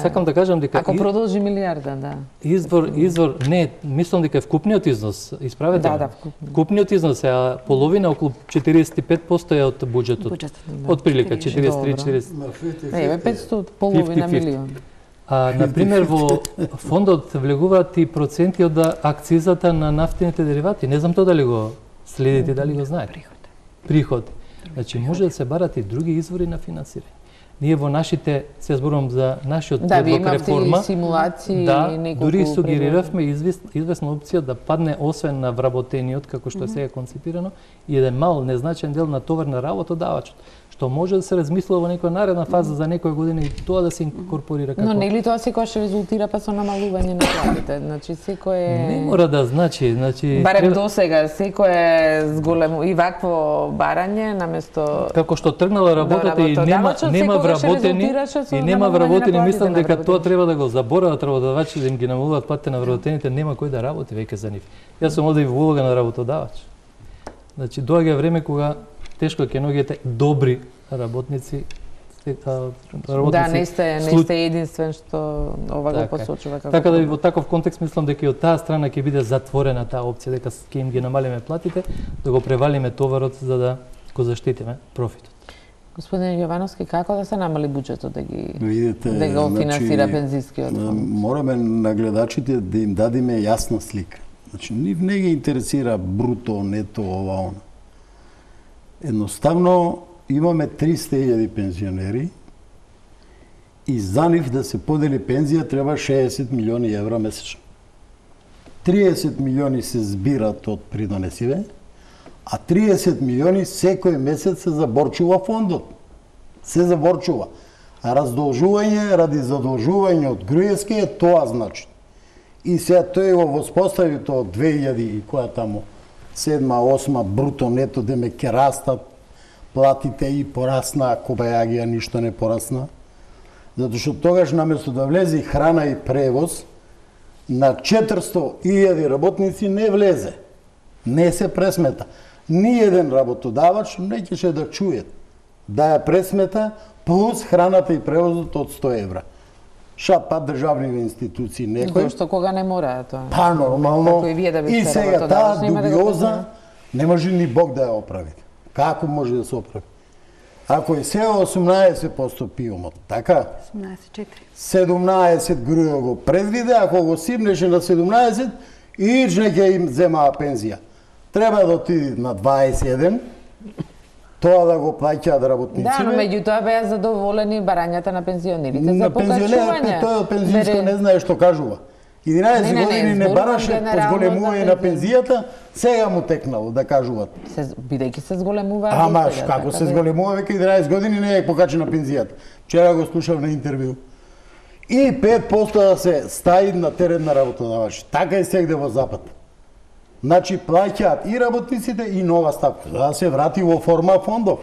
Сакам да кажам дека Ако продолжи милиарда, да. Извор, не, мислам дека е вкупниот износ, исправете ме. Да, Вкупниот износ е половина, околу 45% е од буџетот. Од прилика 43-40. Еве 500 половина 50-50. милион. Например, во фондот влегуваат и проценти од акцизата на нафтените деривати. Не знам тоа дали го следите, дали го знаете. Приход. Значи, може да се барат и други извори на финансирање. Ние во нашите, се зборувам за нашиот предлог реформа, симулации да, неколку дури сугериравме известна опција да падне освен на вработениот, како што е сега концепирано, и еден мал незначен дел на товар на работодавачот, што може да се размислува во некоја наредна фаза за некоја година и тоа да се инкорпорира како. Но нели тоа секогаш резултира па со намалување на платите? Значи секој Не мора да значи, барем досега секој зголемо и вакво барање наместо како што тргнала работата и нема вработени, мислам дека тоа треба да го заборават работодавачите, да им ги намалуваат платите на вработените, нема кој да работи веќе за нив. Јас сум овде и во улога на работодавач. Значи доаѓа време кога тешко ќе наоѓете добри работници, Да, не сте единствен што ова го посочува како. Така да и во таков контекст мислам дека и од таа страна ќе биде затворена таа опција дека ќе им ги намалиме платите, да го превалиме товарот за да го заштитиме профитот. Господин Јовановски, како да се намали буџетот да го финансира пензискиот фонд? Мораме на гледачите да им дадиме јасна слика. Значи, нив не ги интересира бруто, нето, ова, она. Едноставно, имаме 300.000 пензионери и за нив да се подели пензија треба 60 милиони евра месечно. 30 милиони се збират од придонесиве, а 30 милиони секој месец се заборчува фондот. Се заборчува. А раздолжување ради задолжување од Груевски е тоа значи. И сега тој го воспостави тоа од 2000 и која тамо 7-8 бруто нето деме ке растат платите и порасна, Кобајагија ништо не порасна. Затоа што тогаш наместо да влезе храна и превоз, на 400.000 работници не влезе. Не се пресмета. Ниеден работодавач не ќеше да чуе да ја пресмета плюс храната и превозот од 100 евра. Па државни институции некој. Зошто кога не мора тоа? Па нормално. И сега таа дубиоза не може ни Бог да ја оправи. Како може да се оправи? Ако е сега 18% пиомот, така? 17 Груево го предвиде, ако го сипнеше на 17, ичне ќе им земаа пензија. Треба да отиде на 21, тоа да го плаќаат работниците. Да, но меѓутоа беа задоволени барањата на пензионерите за покачување. Тој од пензионерска не знае што кажува. 11 години не бараше позголемување на пензијата, сега му текнало да кажуваат. Бидејќи се зголемува. Ама како се зголемува веќе 11 години не е покачена пензијата. Вчера го слушав на интервју. И 5% да се стаи на терен на работодавачи. Така е сегде во Запад. Значи плаќаат и работниците и нова ставка, за да се врати во форма фондов.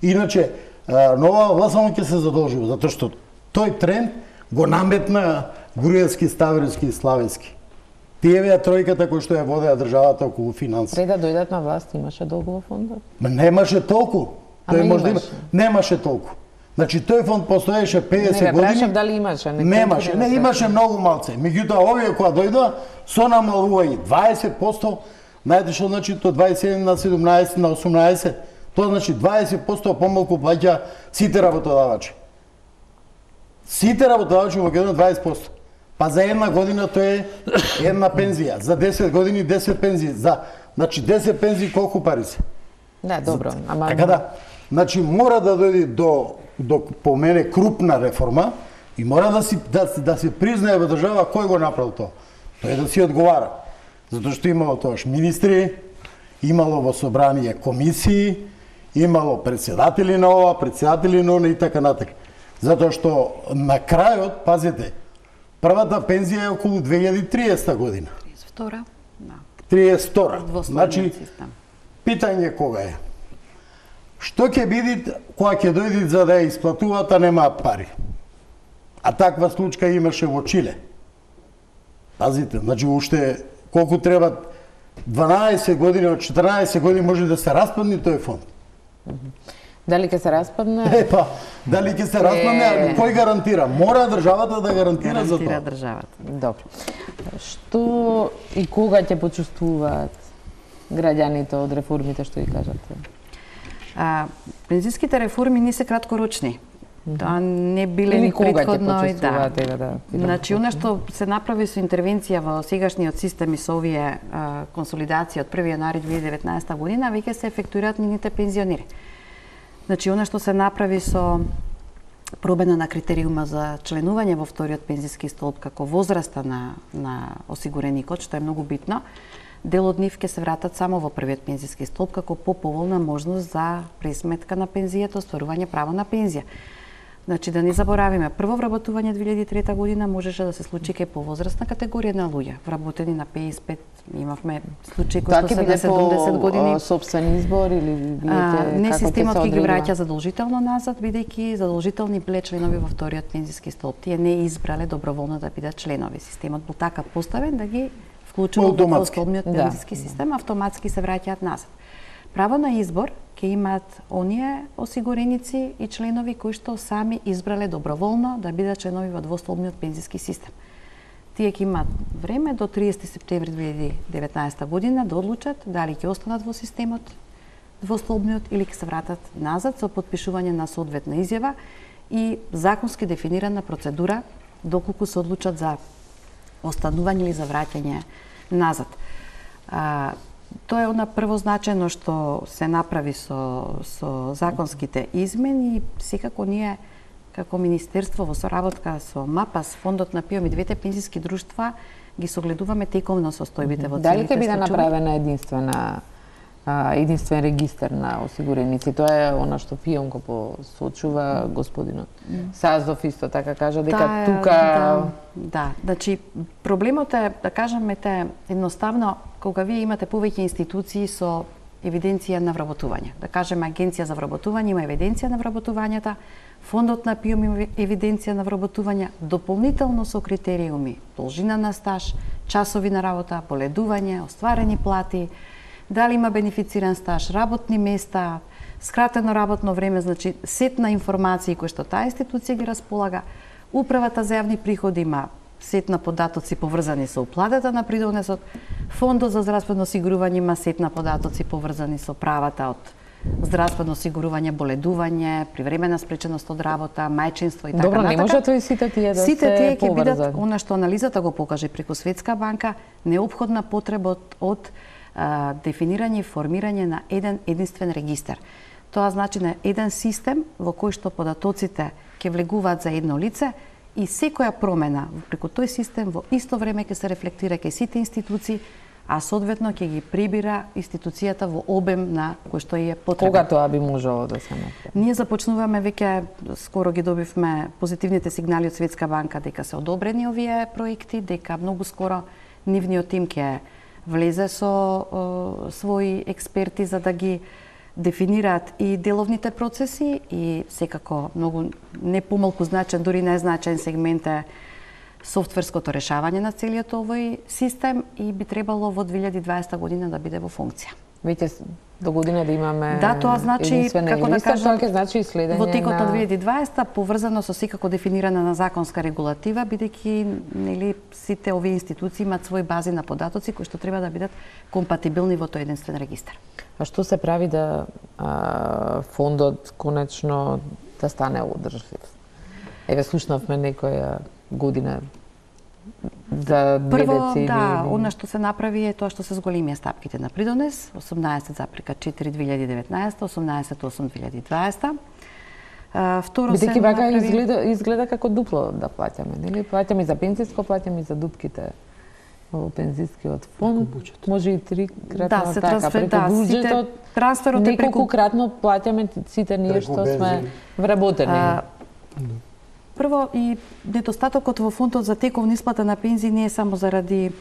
Иначе нова власт само ќе се задолжува, затоа што тој тренд го наметна Груевски, Ставровски и Славенски. Тие беа тројката кои што ја водеа државата околу финанси. Пред да дојдат на власт имаше долг во фондот? Немаше толку. Тој може немаше толку. Значи тој фонд постоеше 50 години. Не, дали имаше? Немаше, не имаше многу малце. Меѓутоа овие кога дојдоа со намалување 20%, знаете што значи тоа 27 на 17 на 18, тоа значи 20% помалку плаќа сите работодавачи. Сите работодавачи во Македонија 20%. Па за една година тоа е една пензија, за 10 години 10 пензии, значи 10 пензии колку пари се? Да, добро, ама така да, значи мора да дојде до по мене крупна реформа и мора да се признае во држава кој го направил тоа. Тоа е да си одговара. Затоа што имало тоаш министри, имало во собрание комисии, имало председатели на ова, председатели на она и така натака. Затоа што на крајот, пазете, првата пензија е околу 2030 година. 32-ра? Да. 32-ра. Значи, питање кога е? Што ќе биде кога ќе дојдат за да ја исплатуваат, а немаат пари? А таква случка имаше во Чиле. Пазите, значи уште колку треба 12 години, од 14 години може да се распадне тој фонд. Дали ќе се распадне? Дали ќе се распадне, кој гарантира? Мора државата да гарантира за тоа. Гарантира државата. Добро. Што и кога ќе почувствуваат граѓаните од реформите што ги кажате? Пензиските реформи не се краткорочни. Тоа не биле ни претходно и да. Значи, она што се направи со интервенција во сегашниот систем и со овие консолидација од 1 јануари 2019 година, веќе се ефектуираат нивните пензионери. Значи, она што се направи со промена на критериума за членување во вториот пензиски столб како возраста на осигуреникот, што е многу битно, дел од нив ќе се вратат само во првиот пензиски столб како поповолна можност за пресметка на пензијата, остварување право на пензија. Значи, да не заборавиме, прво вработување 2003 година можеше да се случи кај повозрастна категорија на луѓе, вработени на 55, имавме случаи кои што се на 70 години. По собствен избор или видите не, како системот ќе се ги враќа задолжително назад, бидејќи задолжителни биле членови во вториот пензиски столб. Тие не избрале доброволно да бидат членови. Системот бил така поставен да ги вклучува во двостолбниот пензиски систем, автоматски се враќаат назад. Право на избор ќе имаат оние осигуреници и членови кои што сами избрале доброволно да бидат членови во двостолбниот пензиски систем. Тие ќе имаат време до 30 септември 2019 година да одлучат дали ќе останат во системот двостолбниот или ќе се вратат назад со потпишување на соодветна изјава и законски дефинирана процедура доколку се одлучат за останување или за враќање назад. Тоа е она прво значајно што се направи со законските измени и секако ние како Министерство во соработка со МАПАС, Фондот на ПИОМ и двете пензиски друштва ги согледуваме тековно состојбите во целите случаи. Дали ќе биде направена единствен регистар на осигуреници? Тоа е она што ПИОМ го посочува, господинот Сазов исто така кажа дека тука... Да, значи проблемот е, да кажеме, едноставно, кога вие имате повеќе институции со евиденција на вработување. Да кажеме, Агенција за вработување има евиденција на вработувањата, Фондот на ПИОМ има евиденција на вработување, дополнително со критериуми, должина на стаж, часови на работа, боледување, остварени плати, дали има бенефициран стаж, работни места, скратено работно време, значи сет на информации кои што таа институција ги располага. Управата за јавни приходи има сет на податоци поврзани со уплатата на придонесот. Фондот за здравствено осигурување има сет на податоци поврзани со правата од здравствено осигурување, боледување, привремена спреченост од работа, мајчинство и така натака. Добро, не може тоа и сите тие да се поврзат. Сите тие ќе бидат, она што анализата го покаже преку Светска банка, неопходна потреба од дефинирање и формирање на еден единствен регистар. Тоа значи на еден систем во кој што податоците ќе влегуваат за едно лице и секоја промена преку тој систем во исто време ќе се рефлектира кај сите институции, а соодветно ќе ги прибира институцијата во обем на кој што е потребен. Кога тоа би можело да се направи? Ние започнуваме веќе, скоро ги добивме позитивните сигнали од Светска банка дека се одобрени овие проекти, дека многу скоро нивниот тим ќе влезе со своји експерти за да ги дефинираат и деловните процеси и секако многу не помалку значаен, дури најзначаен сегмент е софтверското решавање на целиот овој систем и би требало во 2020 година да биде во функција. Веќе до година да имаме тоа значи, како да кажам, тоа ќе значи следење во текот на 2020 поврзано со секако дефинирана на законска регулатива, бидејќи нели сите овие институции имаат свои бази на податоци кои што треба да бидат компатибилни во тој единствен регистар. А што се прави да фондот конечно да стане одржлив? Еве слушнавме некоја година за 2 децени. Да, она што се направи е тоа што се зголемија стапките на придонес, 18,4 2019, 18,8 2020. Второ се бидејќи вака направи... изгледа како дупло да плаќаме, нели? Плаќаме и за пензиско, плаќаме и за дупките во пензискиот фонд. Може и 3 кратно така, преку буџетот. Трансферот е преку... кратно плаќаме сите ние што сме вработени. Прво, и недостатокот во фондот за тековна исплата на пензии не е само заради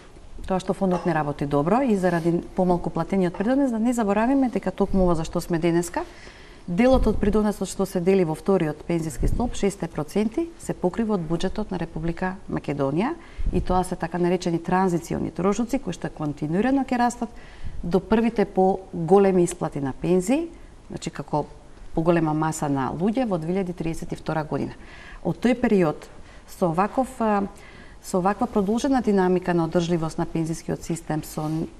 тоа што фондот не работи добро и заради помалку платениот придонес, да не заборавиме дека токму ова за што сме денеска, делот од придонесот што се дели во вториот пензиски столб, 6% се покрива од буџетот на Република Македонија и тоа се така наречени транзициони трошоци кои што континуирано ќе растат до првите по-големи исплати на пензии, значи како поголема маса на луѓе во 2032 година. Од тој период со ваква продолжена динамика на одржливост на пензискиот систем,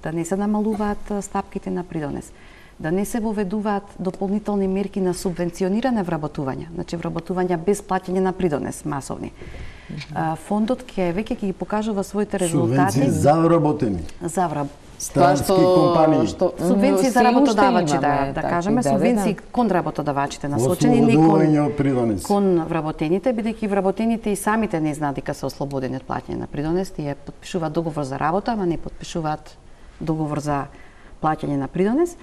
да не се намалуваат стапките на придонес, да не се воведуваат дополнителни мерки на субвенциониране вработување, значи вработувања без плаќање на придонес масовни. Фондот веќе ќе ги покажува своите резултати. Субвенции за вработени. Странски компании. Субвенции за работодавачи, да кажеме, субвенции кон работодавачите насочени, не кон вработените, бидејќи вработените и самите не знаат дека се ослободени од плаќање на придонес, тие потпишуваат договор за работа, ама не потпишуваат договор за плаќање на придонес.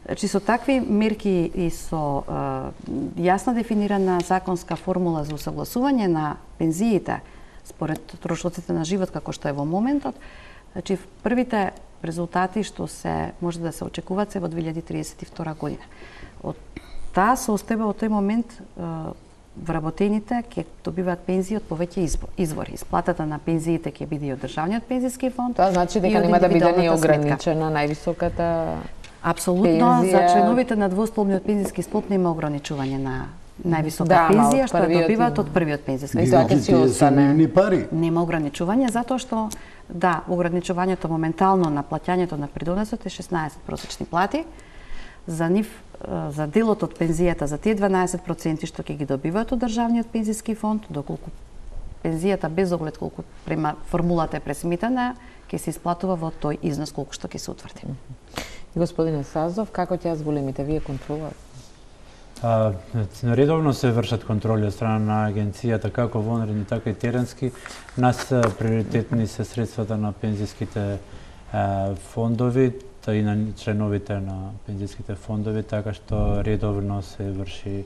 Значи, со такви мерки и со јасно дефинирана законска формула за усогласување на пензиите според трошоците на живот како што е во моментот, значи првите резултати што се може да се очекуваат се во 2032 година. Од таа состојба во тој момент вработените ќе добиваат пензии од повеќе извори. Исплатата на пензиите ќе биде и од државниот пензиски фонд. Тоа значи дека нема да биде ни ограничена највисоката апсолутно пензија. За членовите на двостолбниот пензиски столб нема ограничување на највисока пензија што добиваат од првиот пензиски столб. Тие се нивни пари. Нема ограничување затоа што ограничувањето моментално на плаќањето на придонесот е 16 просечни плати. За нив, за делот од пензијата, за тие 12% што ќе ги добиваат од државниот пензиски фонд, доколку пензијата без оглед колку према формулата е пресметана, ќе се исплатува во тој износ колку што ќе се утврди. Господине Сазов, како ќе зголемите вие контролот? Редовно се вршат контроли од страна на агенцијата, како вонредни, така и теренски. Нас приоритетни се средствата на пензиските фондови, и на членовите на пензиските фондови, така што редовно се врши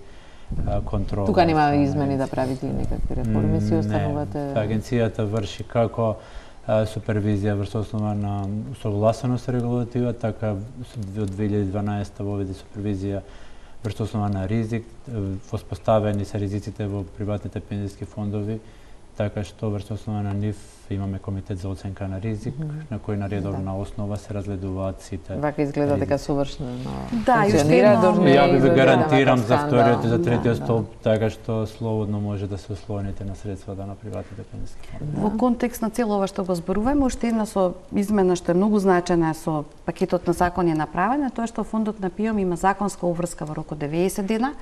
контрол. Тука нема измени да правите некакви реформи, си останувате... Не, агенцијата врши како супервизија врз основа на согласеност регулатива, така од 2012 воведе супервизија врз основа на ризик, воспоставени се ризиците во приватните пензиски фондови, така што врз основа на нив имаме комитет за оценка на ризик, на кој на редовна основа се разгледуваат сите. Вака изгледа дека совршено функционира. Ја би ви гарантирам за вториот и за третиот столб, така што слободно може да се ослоните на средствата на приватните пензиски фондови. Во контекст на цело ова што го зборуваме, уште една измена што е многу значајна со пакетот на закони е направена, тоа што фондот на ПИОМ има законска обврска во рок од 90 дена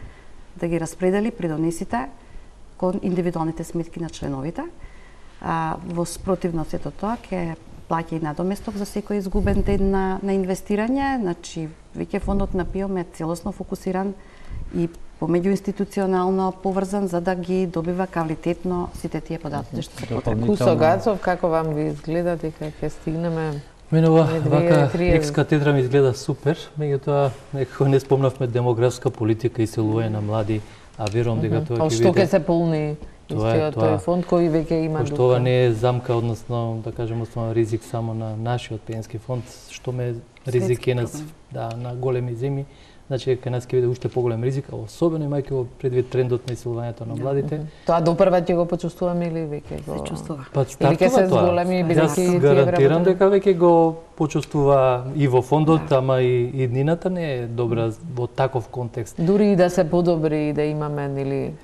да ги распредели придонесите кон индивидуалните сметки на членовите. Во спротивно сето тоа ќе плаќа и надоместок за секој изгубен ден на инвестирање, значи веќе фондот на ПИОМ е целосно фокусиран и помеѓуинституционално поврзан за да ги добива квалитетно сите тие податоци што се потребни. Кусо Гацов, како вам ви изгледа дека ќе стигнеме? Мене вака екс-катедра ми изгледа супер, меѓутоа некако не спомнавме демографска политика и иселување на млади, а верувам дека тоа ќе биде... Што ќе се полни тој фонд кој веќе има дука? Пошто ова не е замка, односно, да кажем, основен ризик само на нашиот пензиски фонд, што ме ризик е на големи земји, значи кај нас ќе биде уште поголем ризик, особено имајќи во предвид трендот на иселувањето на младите. Тоа допрва ќе го почувствуваме или веќе го... Се чувствува. Па стартува тоа. Јас гарантирам дека веќе го почувствува и во фондот, ама и днината не е добра во таков контекст. Дури и да се подобри и да имаме, нели...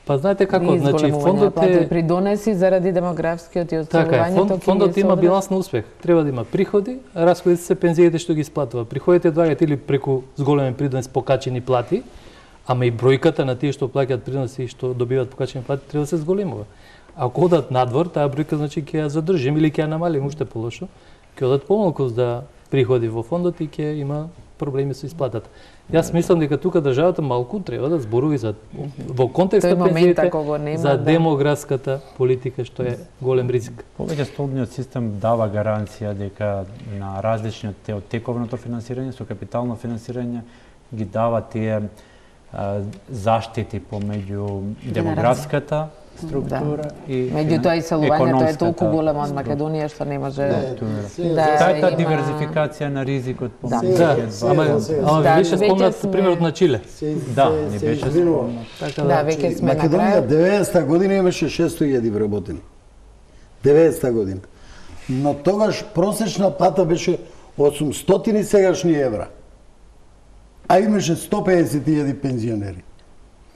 Па знаете како, значи фондот е придонеси заради демографскиот и оцелувањето. Така, фондот има биланс на успех. Треба да има приходи, расходите се пензиите што ги исплатува. Приходите доаѓаат или преку зголемен придонес покачени плати, Ама и бројката на тие што плаќаат приноси и што добиваат покачени плати треба да се зголемува. Ако одат надвор, таа бројка значи ќе ја задржим или ќе ја намалим уште полошо, ќе одат помалку за приходи во фондот и ќе има проблеми со исплатата. Јас мислам дека тука државата малку треба да зборуви за во контекст на пензиите за демографската политика што е голем ризик. Повеќе столбниот систем дава гаранција дека на различните од тековното финансирање со капитално финансирање ги дава тие заштити помеѓу демографската структура и меѓутоа иселувањето е толку големо од Македонија што не може таа диверзификација на ризикот помеѓу ама беше спомнат примерот на Чиле. Да, не беше спомнат. Да, веќе сме на Македонија 90-та година имаше 600.000 вработени. 90-та година. Но тогаш просечна плата беше 800 сегашни евра. А имаше 150.000 пензионери.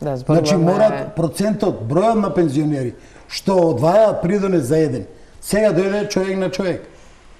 Да, значи морат процентот, бројот на пензионери што одвајаат придонес за еден. Сега дојде човек на човек.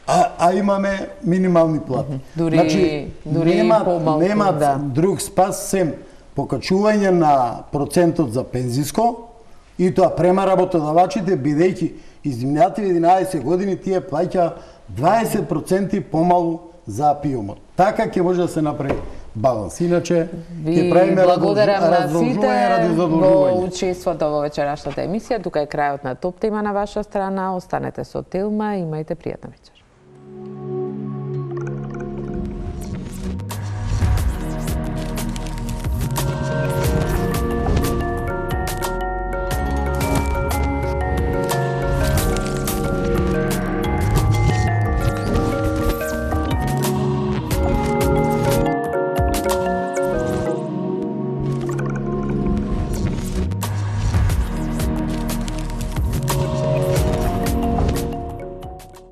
А имаме минимални плати. Дури нема друг спас сем покачување на процентот за пензиско и тоа према работодавачите бидејќи изминати 11 години тие плаќа 20% помалу за пиумот. Така ќе може да се направи баланс. Иначе ќе правиме раздолжување ради задолжување. Во учеството во вечерашната емисија, тука е крајот на Топ тема на ваша страна. Останете со Телма, имајте пријатна вечер.